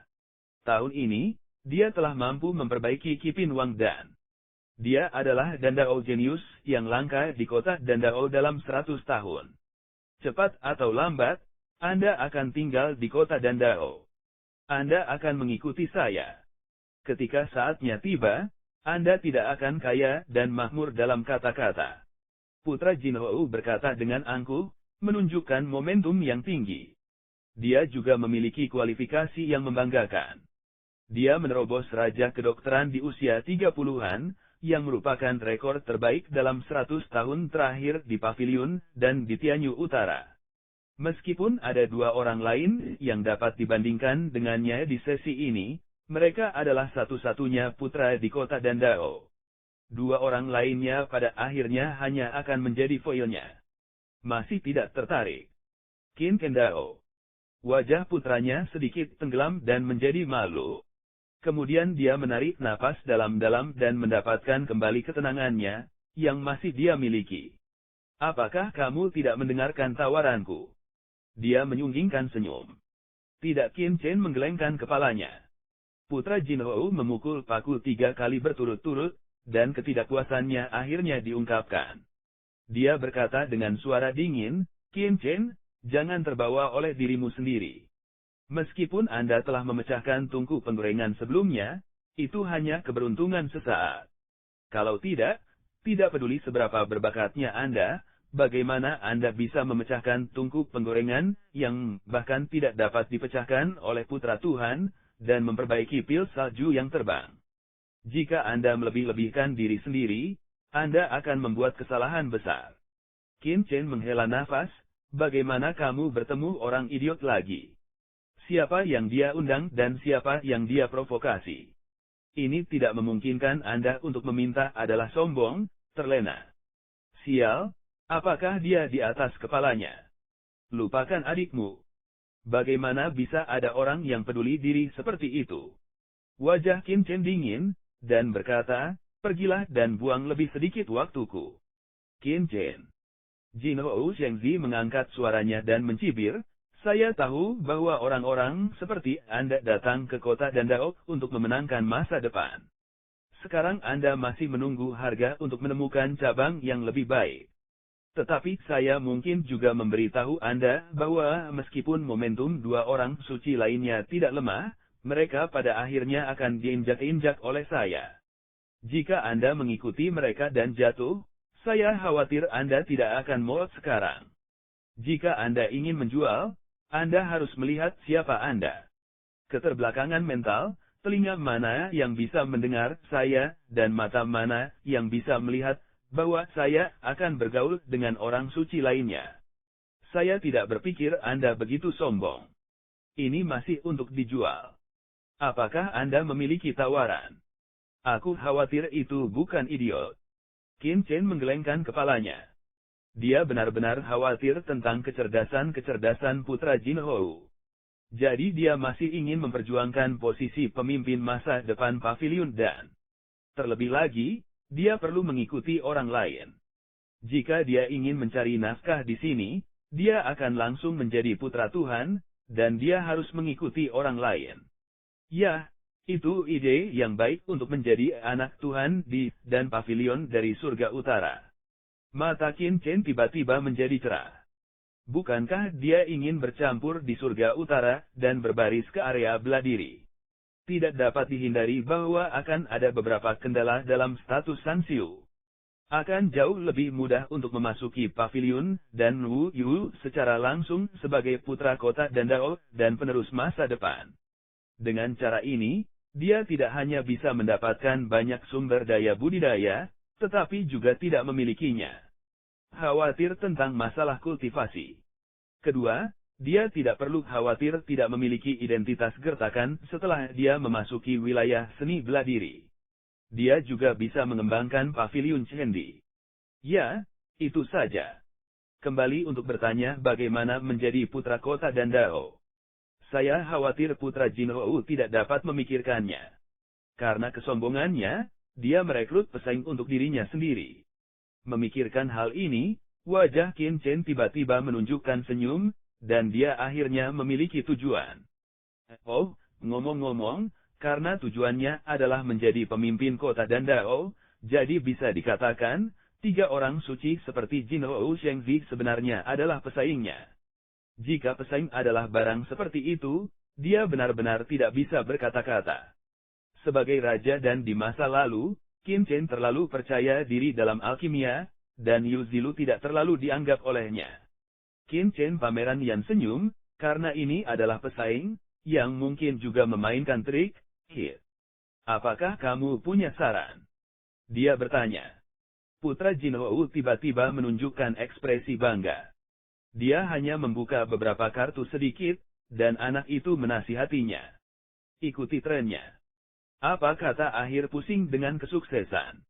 Tahun ini, dia telah mampu memperbaiki Qipin Wang Dan. Dia adalah Dandao Genius yang langka di kota Dandao dalam 100 tahun. Cepat atau lambat, Anda akan tinggal di kota Dandao. Anda akan mengikuti saya. Ketika saatnya tiba, Anda tidak akan kaya dan makmur dalam kata-kata. Putra Jinhou berkata dengan angkuh, menunjukkan momentum yang tinggi. Dia juga memiliki kualifikasi yang membanggakan. Dia menerobos raja kedokteran di usia 30-an, yang merupakan rekor terbaik dalam 100 tahun terakhir di Paviliun dan di Tianyu Utara. Meskipun ada 2 orang lain yang dapat dibandingkan dengannya di sesi ini, mereka adalah satu-satunya putra di kota Dandao. 2 orang lainnya pada akhirnya hanya akan menjadi foilnya. Masih tidak tertarik. Qin Kendao. Wajah putranya sedikit tenggelam dan menjadi malu. Kemudian dia menarik napas dalam-dalam dan mendapatkan kembali ketenangannya, yang masih dia miliki. Apakah kamu tidak mendengarkan tawaranku? Dia menyunggingkan senyum. Tidak, Qin Chen menggelengkan kepalanya. Putra Jinhou memukul paku 3 kali berturut-turut, dan ketidakpuasannya akhirnya diungkapkan. Dia berkata dengan suara dingin, Qin Chen, jangan terbawa oleh dirimu sendiri. Meskipun Anda telah memecahkan tungku penggorengan sebelumnya, itu hanya keberuntungan sesaat. Kalau tidak peduli seberapa berbakatnya Anda, bagaimana Anda bisa memecahkan tungku penggorengan yang bahkan tidak dapat dipecahkan oleh putra Tuhan, dan memperbaiki pil salju yang terbang? Jika Anda melebih-lebihkan diri sendiri, Anda akan membuat kesalahan besar. Qin Chen menghela nafas, bagaimana kamu bertemu orang idiot lagi? Siapa yang dia undang dan siapa yang dia provokasi? Ini tidak memungkinkan Anda untuk meminta adalah sombong, terlena. Sial, apakah dia di atas kepalanya? Lupakan adikmu. Bagaimana bisa ada orang yang peduli diri seperti itu? Wajah Qin Chen dingin, dan berkata, pergilah dan buang lebih sedikit waktuku. Qin Chen. Jinhou Shengzi mengangkat suaranya dan mencibir, saya tahu bahwa orang-orang seperti Anda datang ke kota Dandao untuk memenangkan masa depan. Sekarang Anda masih menunggu harga untuk menemukan cabang yang lebih baik. Tetapi saya mungkin juga memberitahu Anda bahwa meskipun momentum 2 orang suci lainnya tidak lemah, mereka pada akhirnya akan diinjak-injak oleh saya. Jika Anda mengikuti mereka dan jatuh, saya khawatir Anda tidak akan molot sekarang. Jika Anda ingin menjual, Anda harus melihat siapa Anda. Keterbelakangan mental, telinga mana yang bisa mendengar saya, dan mata mana yang bisa melihat bahwa saya akan bergaul dengan orang suci lainnya. Saya tidak berpikir Anda begitu sombong. Ini masih untuk dijual. Apakah Anda memiliki tawaran? Aku khawatir itu bukan idiot. Qin Chen menggelengkan kepalanya. Dia benar-benar khawatir tentang kecerdasan putra Jinhou. Jadi dia masih ingin memperjuangkan posisi pemimpin masa depan Paviliun dan terlebih lagi, dia perlu mengikuti orang lain. Jika dia ingin mencari nafkah di sini, dia akan langsung menjadi putra Tuhan, dan dia harus mengikuti orang lain. Ya, itu ide yang baik untuk menjadi anak Tuhan dan Paviliun dari surga utara. Mata Qin Chen tiba-tiba menjadi cerah. Bukankah dia ingin bercampur di surga utara dan berbaris ke area bela diri? Tidak dapat dihindari bahwa akan ada beberapa kendala dalam status Sanxiu. Akan jauh lebih mudah untuk memasuki Paviliun dan Wu Yu secara langsung sebagai putra kota Dandao dan penerus masa depan. Dengan cara ini, dia tidak hanya bisa mendapatkan banyak sumber daya budidaya, tetapi juga tidak memilikinya. Khawatir tentang masalah kultivasi. Kedua, dia tidak perlu khawatir tidak memiliki identitas gertakan setelah dia memasuki wilayah seni bela diri. Dia juga bisa mengembangkan Paviliun Chendi. Ya, itu saja. Kembali untuk bertanya bagaimana menjadi putra kota Dandao. Saya khawatir putra Jinhou tidak dapat memikirkannya. Karena kesombongannya, dia merekrut pesaing untuk dirinya sendiri. Memikirkan hal ini, wajah Qin Chen tiba-tiba menunjukkan senyum, dan dia akhirnya memiliki tujuan. Oh, ngomong-ngomong, karena tujuannya adalah menjadi pemimpin kota Dandao, jadi bisa dikatakan, 3 orang suci seperti Jinhou Shengzi sebenarnya adalah pesaingnya. Jika pesaing adalah barang seperti itu, dia benar-benar tidak bisa berkata-kata. Sebagai raja dan di masa lalu, Qin Chen terlalu percaya diri dalam alkimia, dan Yu Zilu tidak terlalu dianggap olehnya. Qin Chen Pameran Yan senyum, karena ini adalah pesaing, yang mungkin juga memainkan trik, hit. Apakah kamu punya saran? Dia bertanya. Putra Jin Hou tiba-tiba menunjukkan ekspresi bangga. Dia hanya membuka beberapa kartu sedikit, dan anak itu menasihatinya. Ikuti trennya. Apa kata akhir pusing dengan kesuksesan?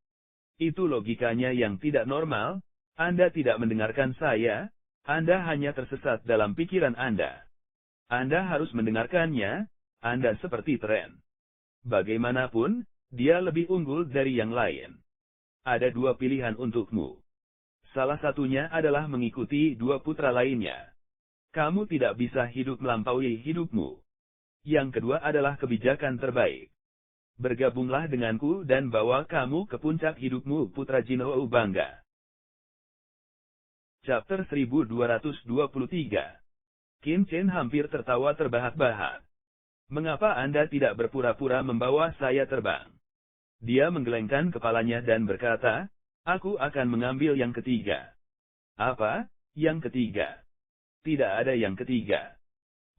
Itu logikanya yang tidak normal, Anda tidak mendengarkan saya, Anda hanya tersesat dalam pikiran Anda. Anda harus mendengarkannya, Anda seperti tren. Bagaimanapun, dia lebih unggul dari yang lain. Ada dua pilihan untukmu. Salah satunya adalah mengikuti dua putra lainnya. Kamu tidak bisa hidup melampaui hidupmu. Yang kedua adalah kebijakan terbaik. Bergabunglah denganku dan bawa kamu ke puncak hidupmu, Putra Jin Hou bangga. Chapter 1223. Qin Chen hampir tertawa terbahak-bahak. Mengapa Anda tidak berpura-pura membawa saya terbang? Dia menggelengkan kepalanya dan berkata, aku akan mengambil yang ketiga. Apa? Yang ketiga? Tidak ada yang ketiga.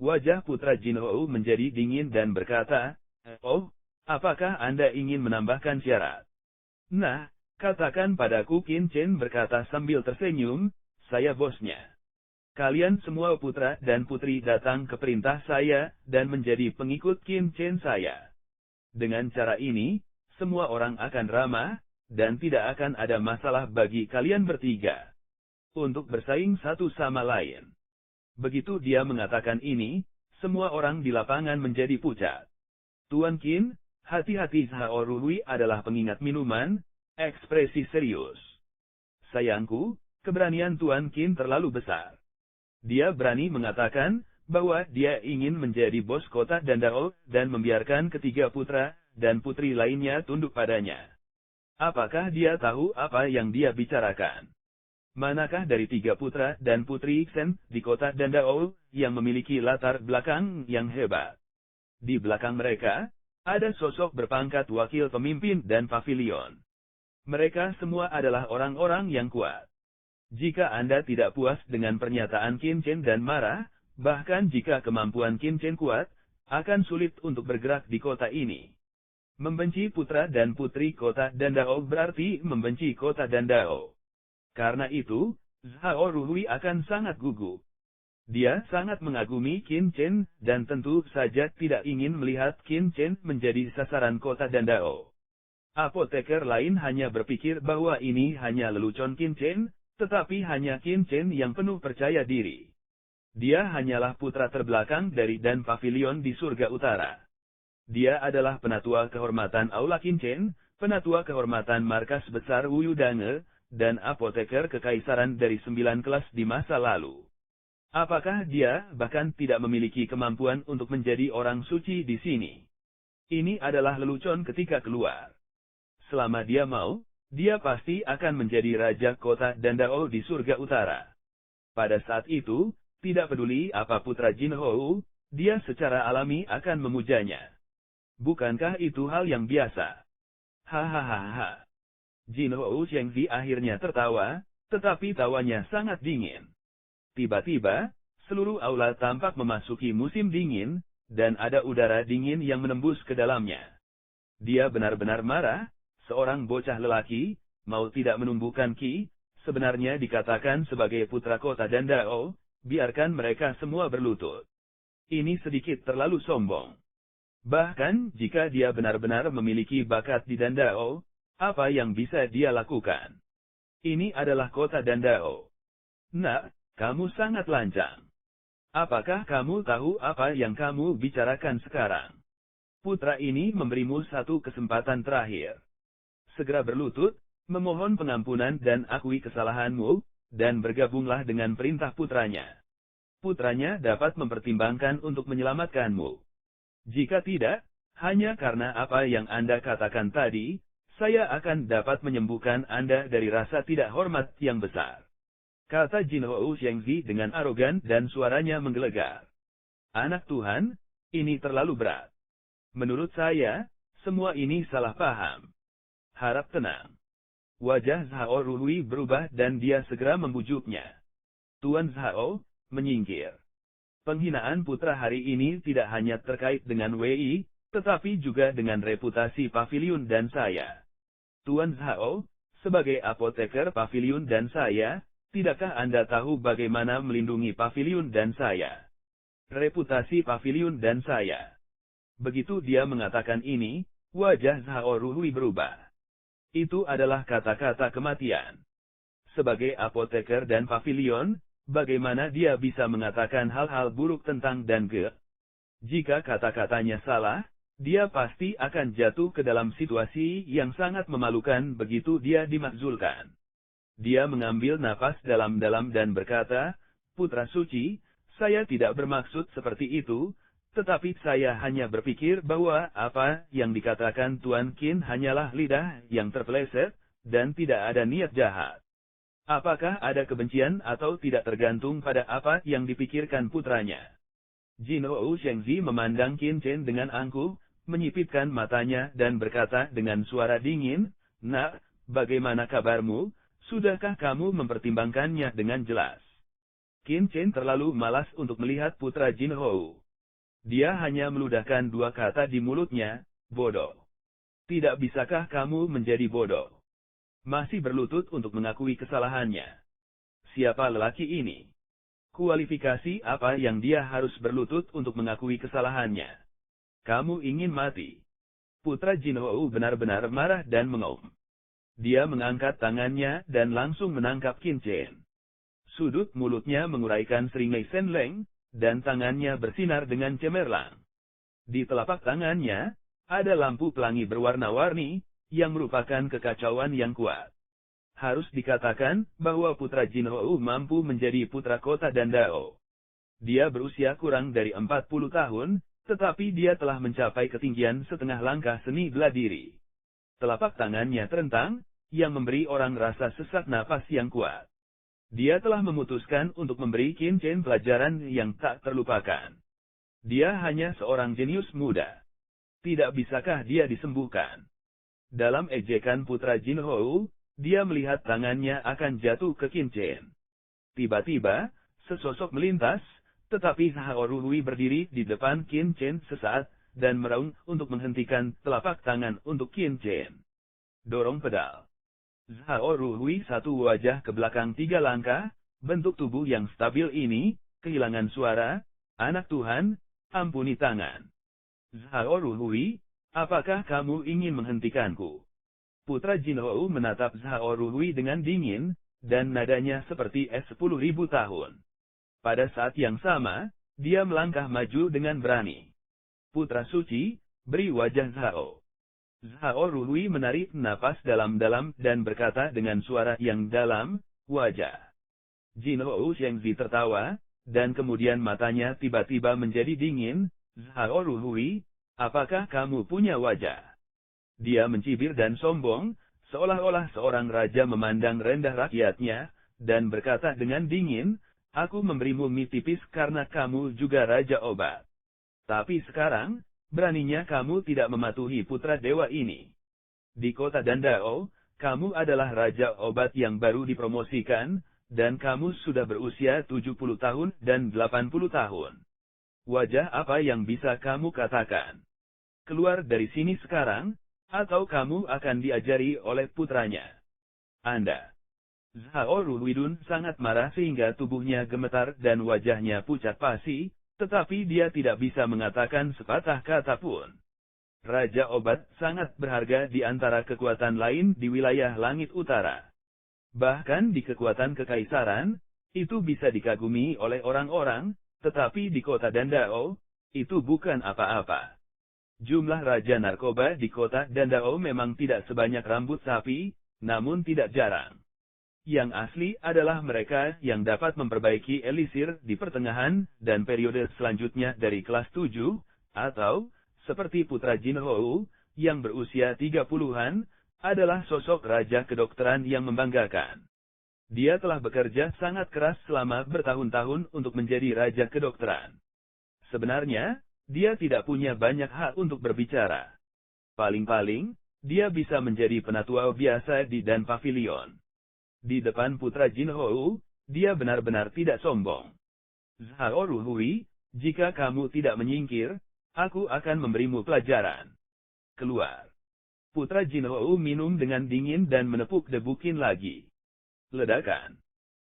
Wajah Putra Jin Hou menjadi dingin dan berkata, oh, apakah Anda ingin menambahkan syarat? Nah, katakan padaku, Qin Chen berkata sambil tersenyum, saya bosnya. Kalian semua putra dan putri datang ke perintah saya, dan menjadi pengikut Qin Chen saya. Dengan cara ini, semua orang akan ramah, dan tidak akan ada masalah bagi kalian bertiga. Untuk bersaing satu sama lain. Begitu dia mengatakan ini, semua orang di lapangan menjadi pucat. Tuan Qin, hati-hati, Zhao Rui adalah pengingat minuman, ekspresi serius. Sayangku, keberanian Tuan Qin terlalu besar. Dia berani mengatakan bahwa dia ingin menjadi bos kota Dandao dan membiarkan ketiga putra dan putri lainnya tunduk padanya. Apakah dia tahu apa yang dia bicarakan? Manakah dari tiga putra dan putri Shen di kota Dandao yang memiliki latar belakang yang hebat? Di belakang mereka, ada sosok berpangkat wakil pemimpin dan pavilion. Mereka semua adalah orang-orang yang kuat. Jika Anda tidak puas dengan pernyataan Qin Chen dan marah, bahkan jika kemampuan Qin Chen kuat, akan sulit untuk bergerak di kota ini. Membenci putra dan putri kota Dandao berarti membenci kota Dandao. Karena itu, Zhao Rui akan sangat gugup. Dia sangat mengagumi Qin Chen, dan tentu saja tidak ingin melihat Qin Chen menjadi sasaran kota Dandao. Apoteker lain hanya berpikir bahwa ini hanya lelucon Qin Chen, tetapi hanya Qin Chen yang penuh percaya diri. Dia hanyalah putra terbelakang dari Dan Pavilion di Surga Utara. Dia adalah penatua kehormatan Aula Qin Chen, penatua kehormatan markas besar Wu Dange, dan apoteker kekaisaran dari 9 kelas di masa lalu. Apakah dia bahkan tidak memiliki kemampuan untuk menjadi orang suci di sini? Ini adalah lelucon ketika keluar. Selama dia mau, dia pasti akan menjadi raja kota Dandao di Surga Utara. Pada saat itu, tidak peduli apa putra Jin Hou, dia secara alami akan memujanya. Bukankah itu hal yang biasa? Hahaha. Jin Hou Shengzi akhirnya tertawa, tetapi tawanya sangat dingin. Tiba-tiba, seluruh aula tampak memasuki musim dingin, dan ada udara dingin yang menembus ke dalamnya. Dia benar-benar marah, seorang bocah lelaki, mau tidak menumbuhkan ki, sebenarnya dikatakan sebagai putra kota Dandao, biarkan mereka semua berlutut. Ini sedikit terlalu sombong. Bahkan jika dia benar-benar memiliki bakat di Dandao, apa yang bisa dia lakukan? Ini adalah kota Dandao. Nak, kamu sangat lancang. Apakah kamu tahu apa yang kamu bicarakan sekarang? Putra ini memberimu satu kesempatan terakhir. Segera berlutut, memohon pengampunan dan akui kesalahanmu, dan bergabunglah dengan perintah putranya. Putranya dapat mempertimbangkan untuk menyelamatkanmu. Jika tidak, hanya karena apa yang Anda katakan tadi, saya akan dapat menyembuhkan Anda dari rasa tidak hormat yang besar. Kata Jin Hou Shengzi dengan arogan dan suaranya menggelegar. Anak Tuhan, ini terlalu berat. Menurut saya, semua ini salah paham. Harap tenang. Wajah Zhao Ruhui berubah dan dia segera membujuknya. Tuan Zhao, menyingkir. Penghinaan putra hari ini tidak hanya terkait dengan Wei, tetapi juga dengan reputasi pavilion dan saya. Tuan Zhao, sebagai apoteker pavilion dan saya, tidakkah Anda tahu bagaimana melindungi pavilion dan saya? Reputasi pavilion dan saya. Begitu dia mengatakan ini, wajah Zhao Ruhui berubah. Itu adalah kata-kata kematian. Sebagai apoteker dan pavilion, bagaimana dia bisa mengatakan hal-hal buruk tentang Dan Ge? Jika kata-katanya salah, dia pasti akan jatuh ke dalam situasi yang sangat memalukan begitu dia dimakzulkan. Dia mengambil napas dalam-dalam dan berkata, Putra Suci, saya tidak bermaksud seperti itu, tetapi saya hanya berpikir bahwa apa yang dikatakan Tuan Qin hanyalah lidah yang terpeleset, dan tidak ada niat jahat. Apakah ada kebencian atau tidak tergantung pada apa yang dipikirkan putranya. Jin Hou Shengzi memandang Qin Chen dengan angkuh, menyipitkan matanya dan berkata dengan suara dingin, Nak, bagaimana kabarmu? Sudahkah kamu mempertimbangkannya dengan jelas? Qin Chen terlalu malas untuk melihat putra Jin Hou. Dia hanya meludahkan dua kata di mulutnya, bodoh. Tidak bisakah kamu menjadi bodoh? Masih berlutut untuk mengakui kesalahannya. Siapa lelaki ini? Kualifikasi apa yang dia harus berlutut untuk mengakui kesalahannya? Kamu ingin mati? Putra Jin Hou benar-benar marah dan mengaum. Dia mengangkat tangannya dan langsung menangkap Qin Chen. Sudut mulutnya menguraikan seringai senleng, dan tangannya bersinar dengan cemerlang. Di telapak tangannya, ada lampu pelangi berwarna-warni, yang merupakan kekacauan yang kuat. Harus dikatakan bahwa putra Jin Hou mampu menjadi putra kota Dandao. Dia berusia kurang dari 40 tahun, tetapi dia telah mencapai ketinggian setengah langkah seni bela diri. Telapak tangannya terentang, yang memberi orang rasa sesak napas yang kuat. Dia telah memutuskan untuk memberi Qin Chen pelajaran yang tak terlupakan. Dia hanya seorang jenius muda. Tidak bisakah dia disembuhkan? Dalam ejekan putra Jin Hou, dia melihat tangannya akan jatuh ke Qin Chen. Tiba-tiba, sesosok melintas, tetapi Zhao Ruhui berdiri di depan Qin Chen sesaat, dan meraung untuk menghentikan telapak tangan untuk Qin Chen. Dorong pedal. Zhao Ruhui satu wajah ke belakang 3 langkah, bentuk tubuh yang stabil ini, kehilangan suara, anak Tuhan, ampuni tangan. Zhao Ruhui, apakah kamu ingin menghentikanku? Putra Jin Hou menatap Zhao Ruhui dengan dingin, dan nadanya seperti es 10.000 tahun. Pada saat yang sama, dia melangkah maju dengan berani. Putra Suci, beri wajah Zhao. Zhao Ruhui menarik napas dalam-dalam dan berkata dengan suara yang dalam, wajah. Jin Hou Shengzi tertawa, dan kemudian matanya tiba-tiba menjadi dingin. Zhao Ruhui, apakah kamu punya wajah? Dia mencibir dan sombong, seolah-olah seorang raja memandang rendah rakyatnya, dan berkata dengan dingin, aku memberimu mie tipis karena kamu juga raja obat. Tapi sekarang, beraninya kamu tidak mematuhi putra dewa ini. Di kota Dandao, kamu adalah raja obat yang baru dipromosikan, dan kamu sudah berusia 70 tahun dan 80 tahun. Wajah apa yang bisa kamu katakan? Keluar dari sini sekarang, atau kamu akan diajari oleh putranya. Anda. Zhao Ruhuidun sangat marah sehingga tubuhnya gemetar dan wajahnya pucat pasi, tetapi dia tidak bisa mengatakan sepatah kata pun. Raja obat sangat berharga di antara kekuatan lain di wilayah langit utara. Bahkan di kekuatan kekaisaran, itu bisa dikagumi oleh orang-orang, tetapi di kota Dandao, itu bukan apa-apa. Jumlah raja narkoba di kota Dandao memang tidak sebanyak rambut sapi, namun tidak jarang. Yang asli adalah mereka yang dapat memperbaiki elisir di pertengahan dan periode selanjutnya dari kelas 7, atau, seperti putra Jin Hou, yang berusia 30-an, adalah sosok raja kedokteran yang membanggakan. Dia telah bekerja sangat keras selama bertahun-tahun untuk menjadi raja kedokteran. Sebenarnya, dia tidak punya banyak hak untuk berbicara. Paling-paling, dia bisa menjadi penatua biasa di Dan Pavilion. Di depan putra Jin Hou, dia benar-benar tidak sombong. Zhao Ruhui, jika kamu tidak menyingkir, aku akan memberimu pelajaran. Keluar. Putra Jin Hou minum dengan dingin dan menepuk debu Qin lagi. Ledakan.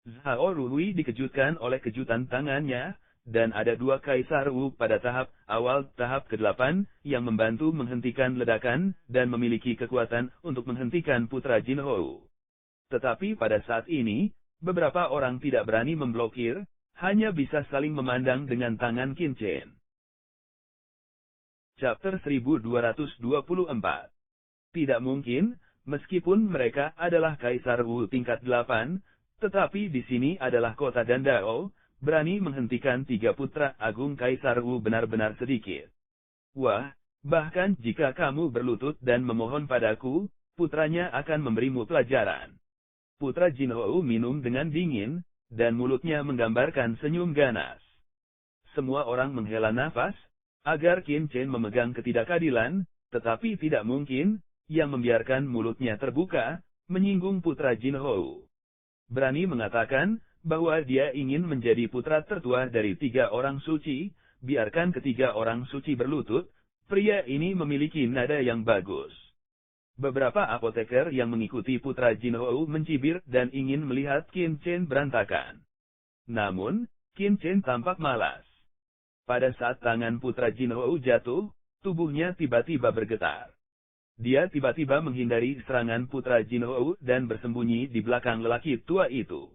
Zhao Ruhui dikejutkan oleh kejutan tangannya, dan ada dua Kaisar Wu pada tahap awal tahap ke-8 yang membantu menghentikan ledakan dan memiliki kekuatan untuk menghentikan putra Jin Hou. Tetapi pada saat ini, beberapa orang tidak berani memblokir, hanya bisa saling memandang dengan tangan Qin Chen. Chapter 1224. Tidak mungkin, meskipun mereka adalah Kaisar Wu tingkat 8, tetapi di sini adalah kota Dandao, berani menghentikan 3 putra agung Kaisar Wu benar-benar sedikit. Wah, bahkan jika kamu berlutut dan memohon padaku, putranya akan memberimu pelajaran. Putra Jin Hou minum dengan dingin, dan mulutnya menggambarkan senyum ganas. Semua orang menghela nafas, agar Qin Chen memegang ketidakadilan, tetapi tidak mungkin, yang membiarkan mulutnya terbuka, menyinggung putra Jin Hou. Berani mengatakan, bahwa dia ingin menjadi putra tertua dari 3 orang suci, biarkan ketiga orang suci berlutut, pria ini memiliki nada yang bagus. Beberapa apoteker yang mengikuti putra Jin Hou mencibir dan ingin melihat Qin Chen berantakan. Namun, Qin Chen tampak malas. Pada saat tangan putra Jin Hou jatuh, tubuhnya tiba-tiba bergetar. Dia tiba-tiba menghindari serangan putra Jin Hou dan bersembunyi di belakang lelaki tua itu.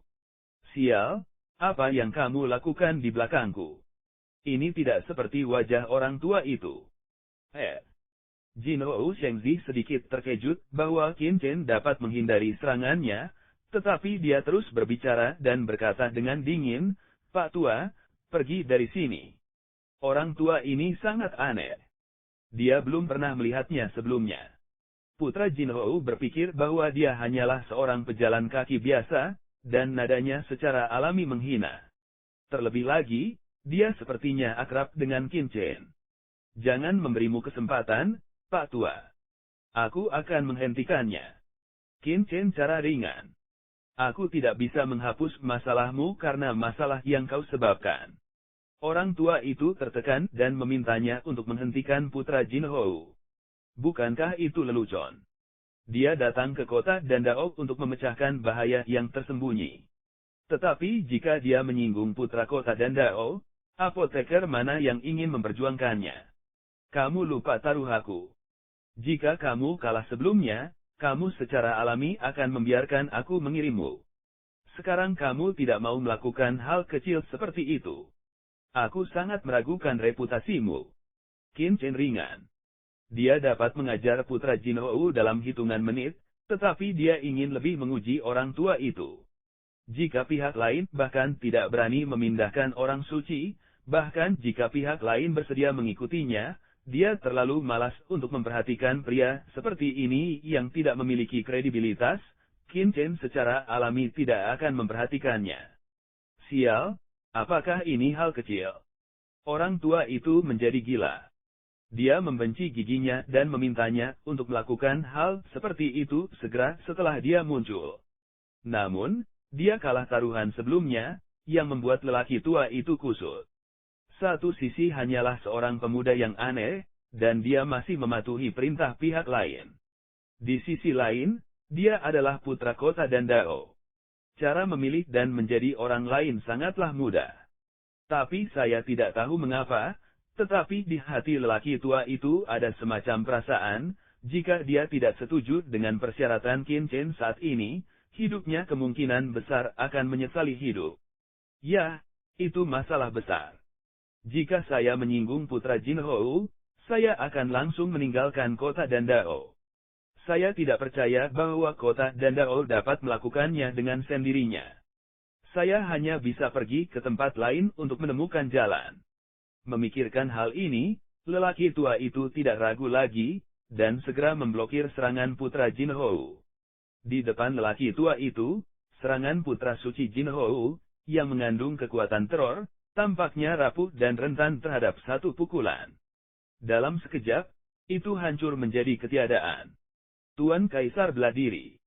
Sial, apa yang kamu lakukan di belakangku? Ini tidak seperti wajah orang tua itu. Jin Hou Shengzi sedikit terkejut bahwa Qin Chen dapat menghindari serangannya, tetapi dia terus berbicara dan berkata dengan dingin, Pak Tua, pergi dari sini. Orang tua ini sangat aneh. Dia belum pernah melihatnya sebelumnya. Putra Jin Hou berpikir bahwa dia hanyalah seorang pejalan kaki biasa, dan nadanya secara alami menghina. Terlebih lagi, dia sepertinya akrab dengan Qin Chen. Jangan memberimu kesempatan, Pak Tua. Aku akan menghentikannya. Qin Chen cara ringan. Aku tidak bisa menghapus masalahmu karena masalah yang kau sebabkan. Orang tua itu tertekan dan memintanya untuk menghentikan putra Jin Hou. Bukankah itu lelucon? Dia datang ke kota Dandao untuk memecahkan bahaya yang tersembunyi. Tetapi jika dia menyinggung putra kota Dandao, apoteker mana yang ingin memperjuangkannya? Kamu lupa taruhaku. Jika kamu kalah sebelumnya, kamu secara alami akan membiarkan aku mengirimmu. Sekarang kamu tidak mau melakukan hal kecil seperti itu. Aku sangat meragukan reputasimu. Qin Chen ringan. Dia dapat mengajar putra Jin Hou dalam hitungan menit, tetapi dia ingin lebih menguji orang tua itu. Jika pihak lain bahkan tidak berani memindahkan orang suci, bahkan jika pihak lain bersedia mengikutinya, dia terlalu malas untuk memperhatikan pria seperti ini yang tidak memiliki kredibilitas. Qin Chen secara alami tidak akan memperhatikannya. Sial. Apakah ini hal kecil? Orang tua itu menjadi gila. Dia membenci giginya dan memintanya untuk melakukan hal seperti itu segera setelah dia muncul. Namun, dia kalah taruhan sebelumnya, yang membuat lelaki tua itu kusut. Satu sisi hanyalah seorang pemuda yang aneh, dan dia masih mematuhi perintah pihak lain. Di sisi lain, dia adalah putra kota Dandao. Cara memilih dan menjadi orang lain sangatlah mudah. Tapi saya tidak tahu mengapa, tetapi di hati lelaki tua itu ada semacam perasaan, jika dia tidak setuju dengan persyaratan Qin Chen saat ini, hidupnya kemungkinan besar akan menyesali hidup. Ya, itu masalah besar. Jika saya menyinggung putra Jin Hou, saya akan langsung meninggalkan kota Dandao. Saya tidak percaya bahwa kota Dandao dapat melakukannya dengan sendirinya. Saya hanya bisa pergi ke tempat lain untuk menemukan jalan. Memikirkan hal ini, lelaki tua itu tidak ragu lagi, dan segera memblokir serangan putra Jin Hou. Di depan lelaki tua itu, serangan putra suci Jin Hou, yang mengandung kekuatan teror, tampaknya rapuh dan rentan terhadap satu pukulan. Dalam sekejap, itu hancur menjadi ketiadaan. Tuan Kaisar bela diri.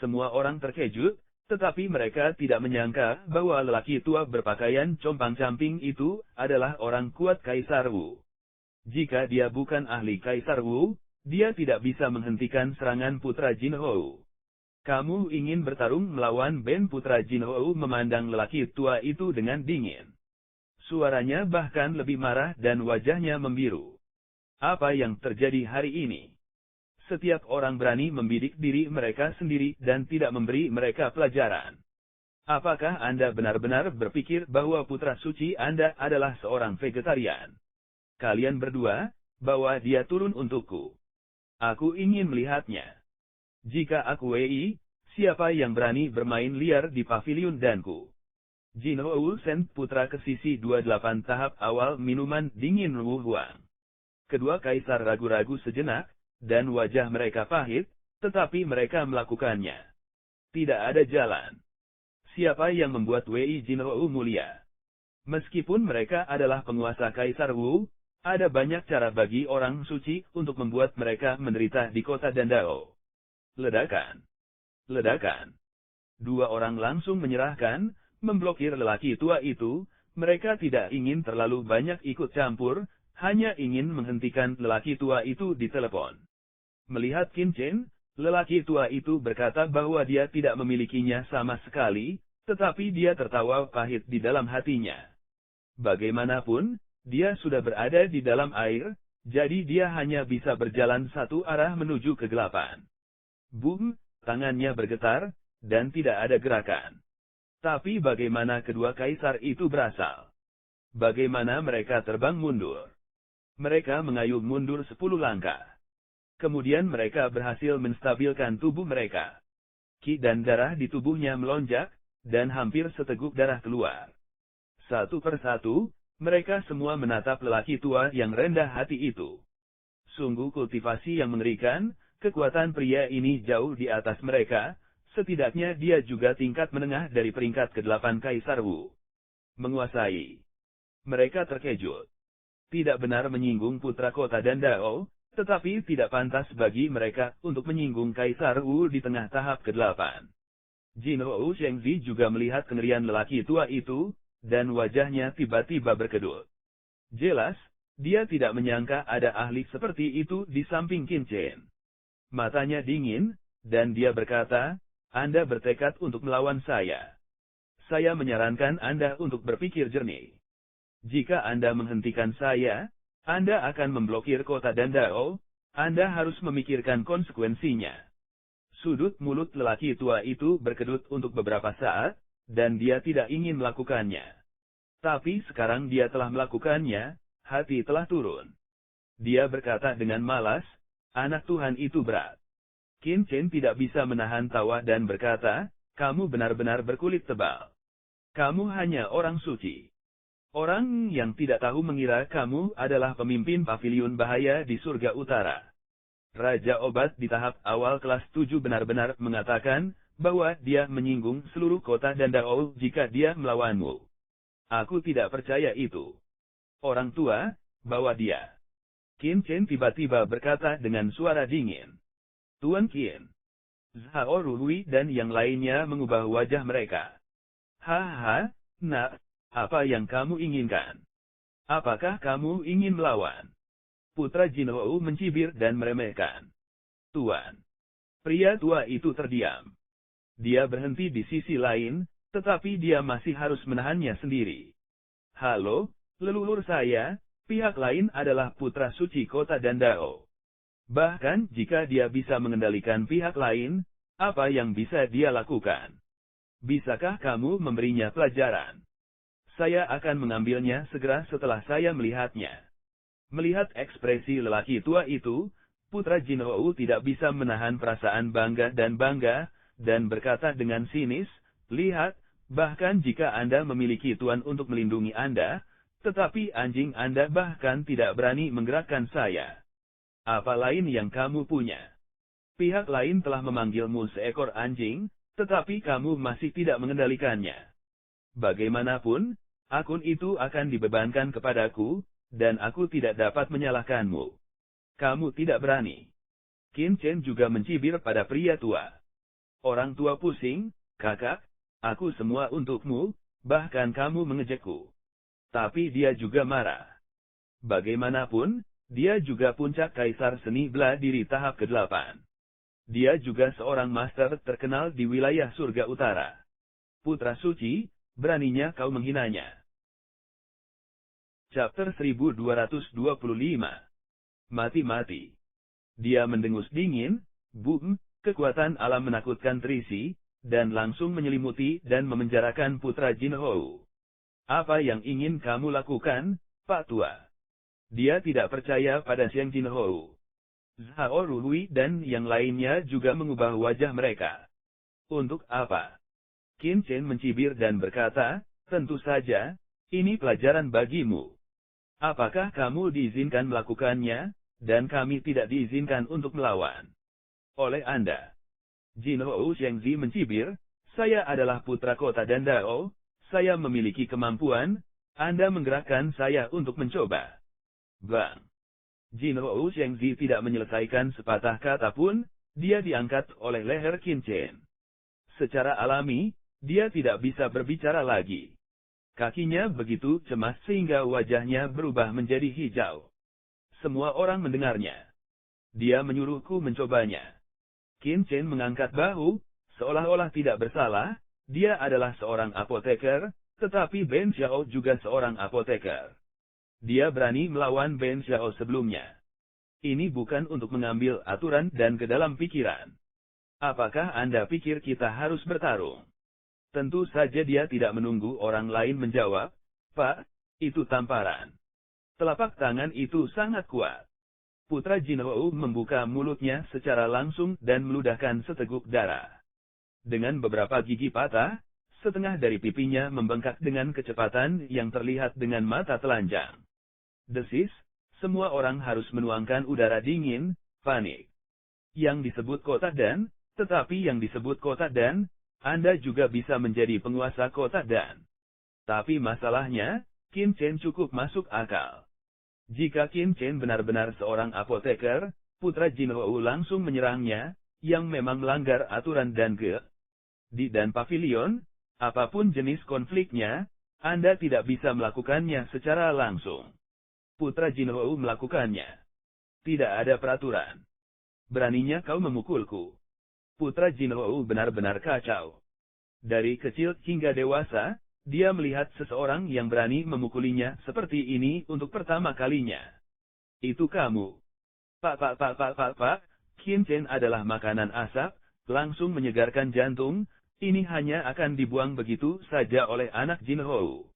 Semua orang terkejut, tetapi mereka tidak menyangka bahwa lelaki tua berpakaian compang-camping itu adalah orang kuat Kaisar Wu. Jika dia bukan ahli Kaisar Wu, dia tidak bisa menghentikan serangan putra Jin Hou. Kamu ingin bertarung melawan Ben? Putra Jin Hou memandang lelaki tua itu dengan dingin. Suaranya bahkan lebih marah dan wajahnya membiru. Apa yang terjadi hari ini? Setiap orang berani membidik diri mereka sendiri dan tidak memberi mereka pelajaran. Apakah Anda benar-benar berpikir bahwa putra suci Anda adalah seorang vegetarian? Kalian berdua, bawa dia turun untukku. Aku ingin melihatnya. Jika aku Wei, siapa yang berani bermain liar di pavilion danku? Jin Hou Sen putra ke sisi 28 tahap awal minuman dingin Wu Huang. Kedua kaisar ragu-ragu sejenak, dan wajah mereka pahit, tetapi mereka melakukannya. Tidak ada jalan. Siapa yang membuat Wei Jin Hou mulia? Meskipun mereka adalah penguasa Kaisar Wu, ada banyak cara bagi orang suci untuk membuat mereka menderita di kota Dandao. Ledakan. Ledakan. Dua orang langsung menyerahkan, memblokir lelaki tua itu. Mereka tidak ingin terlalu banyak ikut campur, hanya ingin menghentikan lelaki tua itu di telepon. Melihat Qin Chen, lelaki tua itu berkata bahwa dia tidak memilikinya sama sekali, tetapi dia tertawa pahit di dalam hatinya. Bagaimanapun, dia sudah berada di dalam air, jadi dia hanya bisa berjalan satu arah menuju kegelapan. Boom, tangannya bergetar, dan tidak ada gerakan. Tapi bagaimana kedua kaisar itu berasal? Bagaimana mereka terbang mundur? Mereka mengayuh mundur 10 langkah. Kemudian mereka berhasil menstabilkan tubuh mereka. Ki dan darah di tubuhnya melonjak, dan hampir seteguk darah keluar. Satu persatu, mereka semua menatap lelaki tua yang rendah hati itu. Sungguh kultivasi yang mengerikan, kekuatan pria ini jauh di atas mereka, setidaknya dia juga tingkat menengah dari peringkat ke-8 Kaisar Wu. Menguasai. Mereka terkejut. Tidak benar menyinggung putra kota Dandao, tetapi tidak pantas bagi mereka untuk menyinggung Kaisar Wu di tengah tahap ke-8. Jin Hou Shengzi juga melihat kengerian lelaki tua itu, dan wajahnya tiba-tiba berkedut. Jelas, dia tidak menyangka ada ahli seperti itu di samping Qin Chen. Matanya dingin, dan dia berkata, Anda bertekad untuk melawan saya. Saya menyarankan Anda untuk berpikir jernih. Jika Anda menghentikan saya, Anda akan memblokir kota Dandao, Anda harus memikirkan konsekuensinya. Sudut mulut lelaki tua itu berkedut untuk beberapa saat, dan dia tidak ingin melakukannya. Tapi sekarang dia telah melakukannya, hati telah turun. Dia berkata dengan malas, anak Tuhan itu berat. Qin Chen tidak bisa menahan tawa dan berkata, kamu benar-benar berkulit tebal. Kamu hanya orang suci. Orang yang tidak tahu mengira kamu adalah pemimpin pavilion bahaya di surga utara. Raja obat di tahap awal kelas 7 benar-benar mengatakan bahwa dia menyinggung seluruh kota Dandao jika dia melawanmu. Aku tidak percaya itu. Orang tua, bawa dia. Qin Chen tiba-tiba berkata dengan suara dingin. Tuan Qin. Zhao Ruhui dan yang lainnya mengubah wajah mereka. Haha, nak. Apa yang kamu inginkan? Apakah kamu ingin melawan? Putra Jin Hou mencibir dan meremehkan. Tuan. Pria tua itu terdiam. Dia berhenti di sisi lain, tetapi dia masih harus menahannya sendiri. Halo, leluhur saya, pihak lain adalah putra suci kota Dandao. Bahkan jika dia bisa mengendalikan pihak lain, apa yang bisa dia lakukan? Bisakah kamu memberinya pelajaran? Saya akan mengambilnya segera setelah saya melihatnya. Melihat ekspresi lelaki tua itu, putra Jin Hou tidak bisa menahan perasaan bangga, dan berkata dengan sinis, lihat, bahkan jika Anda memiliki tuan untuk melindungi Anda, tetapi anjing Anda bahkan tidak berani menggerakkan saya. Apa lain yang kamu punya? Pihak lain telah memanggilmu seekor anjing, tetapi kamu masih tidak mengendalikannya. Bagaimanapun, akun itu akan dibebankan kepadaku, dan aku tidak dapat menyalahkanmu. Kamu tidak berani. Qin Chen juga mencibir pada pria tua. Orang tua pusing, kakak, aku semua untukmu, bahkan kamu mengejekku. Tapi dia juga marah. Bagaimanapun, dia juga puncak kaisar seni bela diri tahap ke-8. Dia juga seorang master terkenal di wilayah surga utara. Putra suci, beraninya kau menghinanya. Chapter 1225. Mati-mati. Dia mendengus dingin, boom, kekuatan alam menakutkan terisi, dan langsung menyelimuti dan memenjarakan putra Jin Hou. Apa yang ingin kamu lakukan, Pak Tua? Dia tidak percaya pada Xiang Jin Hou. Zhao Rului dan yang lainnya juga mengubah wajah mereka. Untuk apa? Qin Chen mencibir dan berkata, tentu saja, ini pelajaran bagimu. Apakah kamu diizinkan melakukannya, dan kami tidak diizinkan untuk melawan? Oleh Anda. Jin Hou Xiangzi mencibir, saya adalah putra kota Dandao, saya memiliki kemampuan, Anda menggerakkan saya untuk mencoba. Bang! Jin Hou Xiangzi tidak menyelesaikan sepatah kata pun, dia diangkat oleh leher Qin Chen. Secara alami, dia tidak bisa berbicara lagi. Kakinya begitu cemas sehingga wajahnya berubah menjadi hijau. Semua orang mendengarnya. Dia menyuruhku mencobanya. Qin Chen mengangkat bahu, seolah-olah tidak bersalah, dia adalah seorang apoteker, tetapi Ben Xiao juga seorang apoteker. Dia berani melawan Ben Xiao sebelumnya. Ini bukan untuk mengambil aturan dan ke dalam pikiran. Apakah Anda pikir kita harus bertarung? Tentu saja dia tidak menunggu orang lain menjawab, Pak, itu tamparan. Telapak tangan itu sangat kuat. Putra Jin Hou membuka mulutnya secara langsung dan meludahkan seteguk darah. Dengan beberapa gigi patah, setengah dari pipinya membengkak dengan kecepatan yang terlihat dengan mata telanjang. Desis, semua orang harus menuangkan udara dingin, panik. Yang disebut kota dan, tetapi yang disebut kota dan, Anda juga bisa menjadi penguasa kota dan. Tapi masalahnya, Qin Chen cukup masuk akal. Jika Qin Chen benar-benar seorang apoteker, putra Jin Hou langsung menyerangnya, yang memang melanggar aturan dan di dan pavilion, apapun jenis konfliknya, Anda tidak bisa melakukannya secara langsung. Putra Jin Hou melakukannya. Tidak ada peraturan. Beraninya kau memukulku. Putra Jin Hou benar-benar kacau. Dari kecil hingga dewasa, dia melihat seseorang yang berani memukulinya seperti ini untuk pertama kalinya. Itu kamu. Pak, Qin Chen adalah makanan asap, langsung menyegarkan jantung, ini hanya akan dibuang begitu saja oleh anak Jin Hou.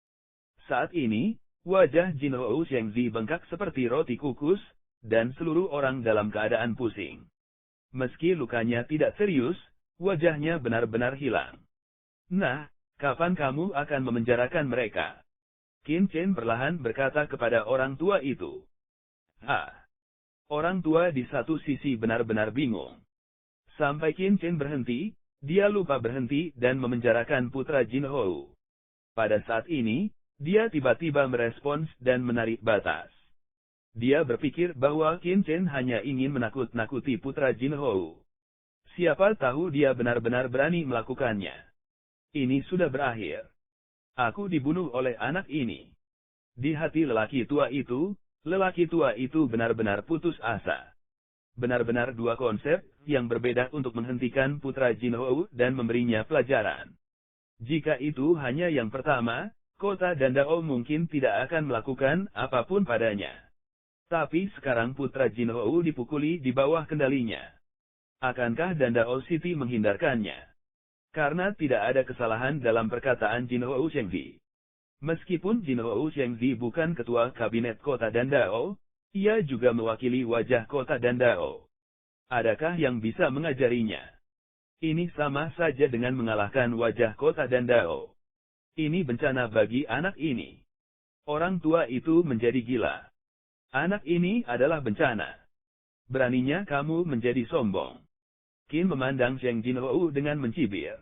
Saat ini, wajah Jin Hou Xiangzi bengkak seperti roti kukus, dan seluruh orang dalam keadaan pusing. Meski lukanya tidak serius, wajahnya benar-benar hilang. Nah, kapan kamu akan memenjarakan mereka? Qin Chen perlahan berkata kepada orang tua itu. Orang tua di satu sisi benar-benar bingung. Sampai Qin Chen berhenti, dia lupa berhenti dan memenjarakan putra Jin Hou. Pada saat ini, dia tiba-tiba merespons dan menarik batas. Dia berpikir bahwa Qin Chen hanya ingin menakut-nakuti putra Jin Hou. Siapa tahu dia benar-benar berani melakukannya. Ini sudah berakhir. Aku dibunuh oleh anak ini. Di hati lelaki tua itu benar-benar putus asa. Benar-benar dua konsep yang berbeda untuk menghentikan putra Jin Hou dan memberinya pelajaran. Jika itu hanya yang pertama, kota Dandao mungkin tidak akan melakukan apapun padanya. Tapi sekarang putra Jin Hou dipukuli di bawah kendalinya. Akankah Dandao City menghindarkannya? Karena tidak ada kesalahan dalam perkataan Jin Hou Xiangzi. Meskipun Jin Hou Xiangzi bukan ketua kabinet kota Dandao, ia juga mewakili wajah kota Dandao. Adakah yang bisa mengajarinya? Ini sama saja dengan mengalahkan wajah kota Dandao. Ini bencana bagi anak ini. Orang tua itu menjadi gila. Anak ini adalah bencana. Beraninya kamu menjadi sombong. Qin memandang Xiang Jin Hou dengan mencibir.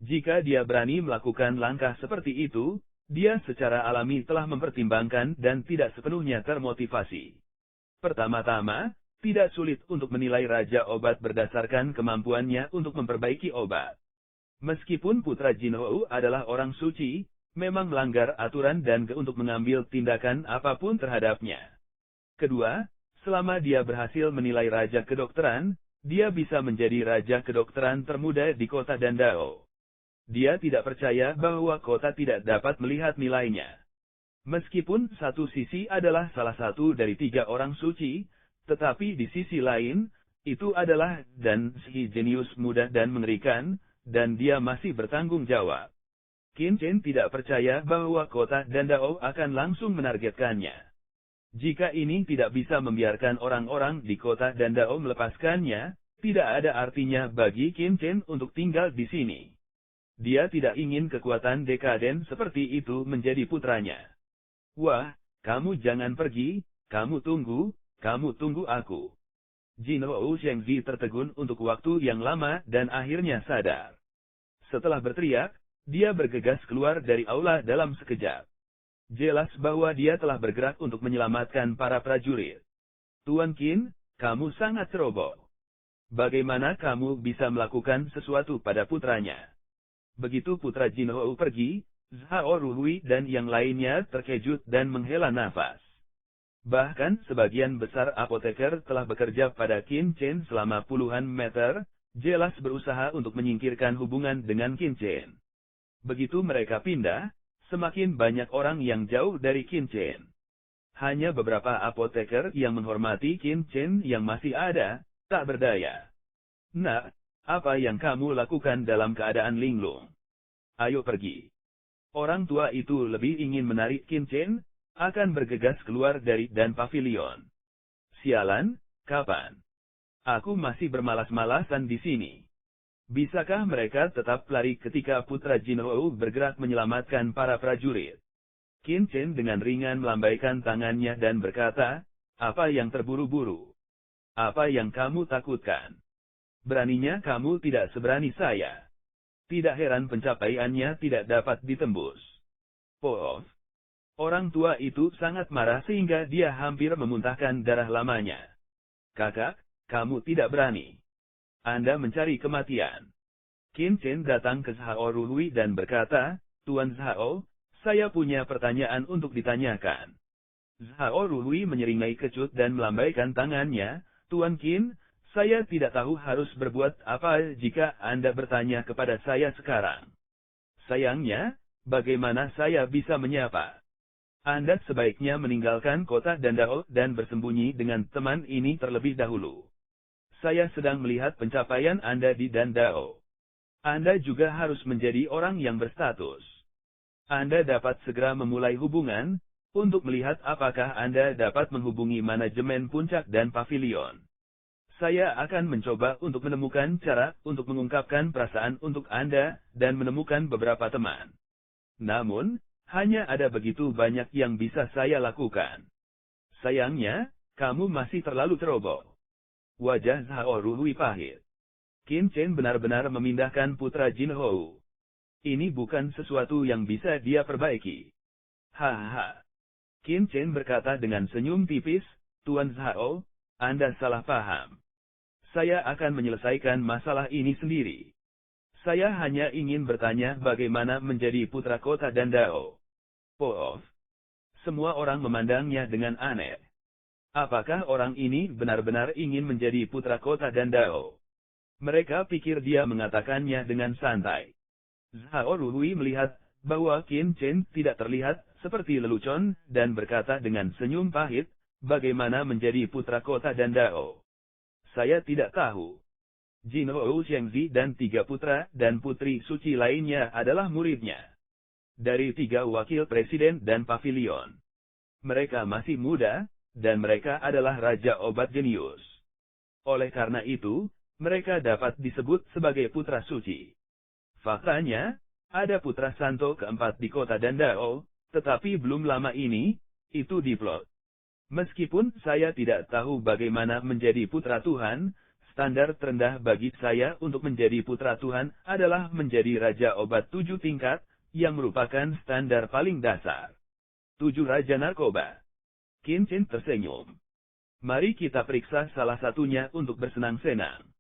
Jika dia berani melakukan langkah seperti itu, dia secara alami telah mempertimbangkan dan tidak sepenuhnya termotivasi. Pertama-tama, tidak sulit untuk menilai Raja Obat berdasarkan kemampuannya untuk memperbaiki obat. Meskipun putra Jin Hou adalah orang suci, memang melanggar aturan dan untuk mengambil tindakan apapun terhadapnya. Kedua, selama dia berhasil menilai Raja Kedokteran, dia bisa menjadi Raja Kedokteran termuda di kota Dandao. Dia tidak percaya bahwa kota tidak dapat melihat nilainya. Meskipun satu sisi adalah salah satu dari 3 orang suci, tetapi di sisi lain, itu adalah dan si jenius muda dan mengerikan, dan dia masih bertanggung jawab. Qin Chen tidak percaya bahwa kota Dandao akan langsung menargetkannya. Jika ini tidak bisa membiarkan orang-orang di kota Dandao melepaskannya, tidak ada artinya bagi Qin Chen untuk tinggal di sini. Dia tidak ingin kekuatan dekaden seperti itu menjadi putranya. Wah, kamu jangan pergi, kamu tunggu aku. Jin Hou Shengzi tertegun untuk waktu yang lama dan akhirnya sadar. Setelah berteriak, dia bergegas keluar dari aula dalam sekejap. Jelas bahwa dia telah bergerak untuk menyelamatkan para prajurit. Tuan Qin, kamu sangat ceroboh. Bagaimana kamu bisa melakukan sesuatu pada putranya? Begitu putra Jin Hou pergi, Zhao Ruhui dan yang lainnya terkejut dan menghela nafas. Bahkan sebagian besar apoteker telah bekerja pada Qin Chen selama puluhan meter, jelas berusaha untuk menyingkirkan hubungan dengan Qin Chen. Begitu mereka pindah, semakin banyak orang yang jauh dari Qin Chen. Hanya beberapa apoteker yang menghormati Qin Chen yang masih ada, tak berdaya. Nah, apa yang kamu lakukan dalam keadaan linglung? Ayo pergi. Orang tua itu lebih ingin menarik Qin Chen, akan bergegas keluar dari dan pavilion. Sialan, kapan? Aku masih bermalas-malasan di sini. Bisakah mereka tetap lari ketika putra Jin Hou bergerak menyelamatkan para prajurit? Qin Chen dengan ringan melambaikan tangannya dan berkata, apa yang terburu-buru? Apa yang kamu takutkan? Beraninya kamu tidak seberani saya. Tidak heran pencapaiannya tidak dapat ditembus. Poof. Orang tua itu sangat marah sehingga dia hampir memuntahkan darah lamanya. Kakak, kamu tidak berani. Anda mencari kematian. Qin Chen datang ke Zhao Ruhui dan berkata, Tuan Zhao, saya punya pertanyaan untuk ditanyakan. Zhao Ruhui menyeringai kecut dan melambaikan tangannya, Tuan Qin, saya tidak tahu harus berbuat apa jika Anda bertanya kepada saya sekarang. Sayangnya, bagaimana saya bisa menyapa? Anda sebaiknya meninggalkan kota Dandao dan bersembunyi dengan teman ini terlebih dahulu. Saya sedang melihat pencapaian Anda di Dandao. Anda juga harus menjadi orang yang berstatus. Anda dapat segera memulai hubungan, untuk melihat apakah Anda dapat menghubungi manajemen puncak dan pavilion. Saya akan mencoba untuk menemukan cara untuk mengungkapkan perasaan untuk Anda dan menemukan beberapa teman. Namun, hanya ada begitu banyak yang bisa saya lakukan. Sayangnya, kamu masih terlalu ceroboh. Wajah Zhao Ruhui pahit. Qin Chen benar-benar memindahkan putra Jin Hou. Ini bukan sesuatu yang bisa dia perbaiki. Hahaha. Qin Chen berkata dengan senyum tipis, Tuan Zhao, Anda salah paham. Saya akan menyelesaikan masalah ini sendiri. Saya hanya ingin bertanya bagaimana menjadi putra kota Dandao. Poof. Semua orang memandangnya dengan aneh. Apakah orang ini benar-benar ingin menjadi putra kota Dandao? Mereka pikir dia mengatakannya dengan santai. Zhao Ruhui melihat bahwa Qin Chen tidak terlihat seperti lelucon dan berkata dengan senyum pahit, bagaimana menjadi putra kota Dandao? Saya tidak tahu. Jin Hou Shengzi dan 3 putra dan putri suci lainnya adalah muridnya. Dari 3 wakil presiden dan pavilion. Mereka masih muda, dan mereka adalah Raja Obat Jenius. Oleh karena itu, mereka dapat disebut sebagai putra suci. Faktanya, ada putra Santo keempat di kota Dandao, tetapi belum lama ini, itu diplot. Meskipun saya tidak tahu bagaimana menjadi putra Tuhan, standar terendah bagi saya untuk menjadi putra Tuhan adalah menjadi Raja Obat 7 tingkat, yang merupakan standar paling dasar. 7 Raja Narkoba. Qin Chen tersenyum. Mari kita periksa salah satunya untuk bersenang-senang.